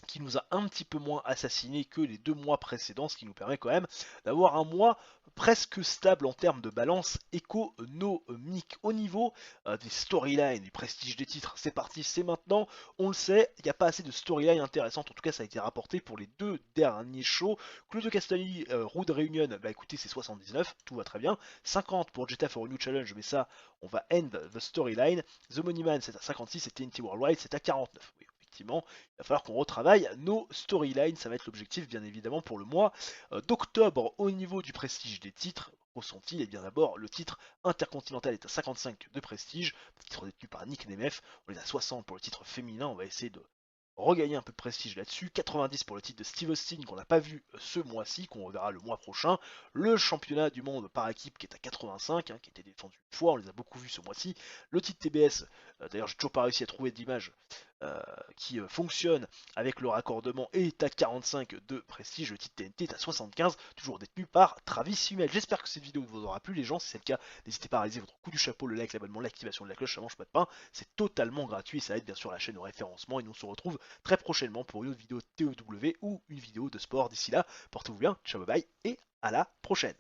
qui nous a un petit peu moins assassiné que les 2 mois précédents, ce qui nous permet quand même d'avoir un mois presque stable en termes de balance économique. Au niveau des storylines, du prestige des titres, c'est parti, c'est maintenant, on le sait, il n'y a pas assez de storylines intéressantes, en tout cas ça a été rapporté pour les 2 derniers shows. Claude Castagnoli, Road Reunion, bah écoutez c'est 79, tout va très bien, 50 pour Jetta for a New Challenge, mais ça on va end the storyline, The Money Man c'est à 56 et TNT Worldwide c'est à 49, oui effectivement, il va falloir qu'on retravaille nos storylines, ça va être l'objectif bien évidemment pour le mois d'octobre. Au niveau du prestige des titres ressentis, et bien d'abord le titre intercontinental est à 55 de prestige, titre détenu par Nick Nemeth, on est à 60 pour le titre féminin, on va essayer de regagner un peu de prestige là-dessus, 90 pour le titre de Steve Austin qu'on n'a pas vu ce mois-ci, qu'on reverra le mois prochain, le championnat du monde par équipe qui est à 85, hein, qui a été défendu une fois, on les a beaucoup vus ce mois-ci, le titre TBS, d'ailleurs j'ai toujours pas réussi à trouver d'image qui fonctionne avec le raccordement est à 45 de prestige, le titre TNT est à 75, toujours détenu par Travis Hummel. J'espère que cette vidéo vous aura plu les gens, si c'est le cas, n'hésitez pas à réaliser votre coup du chapeau, le like, l'abonnement, l'activation de la cloche, ça mange pas de pain, c'est totalement gratuit, ça aide bien sûr la chaîne au référencement et nous on se retrouve très prochainement pour une autre vidéo TEW ou une vidéo de sport. D'ici là, portez-vous bien, ciao bye bye et à la prochaine.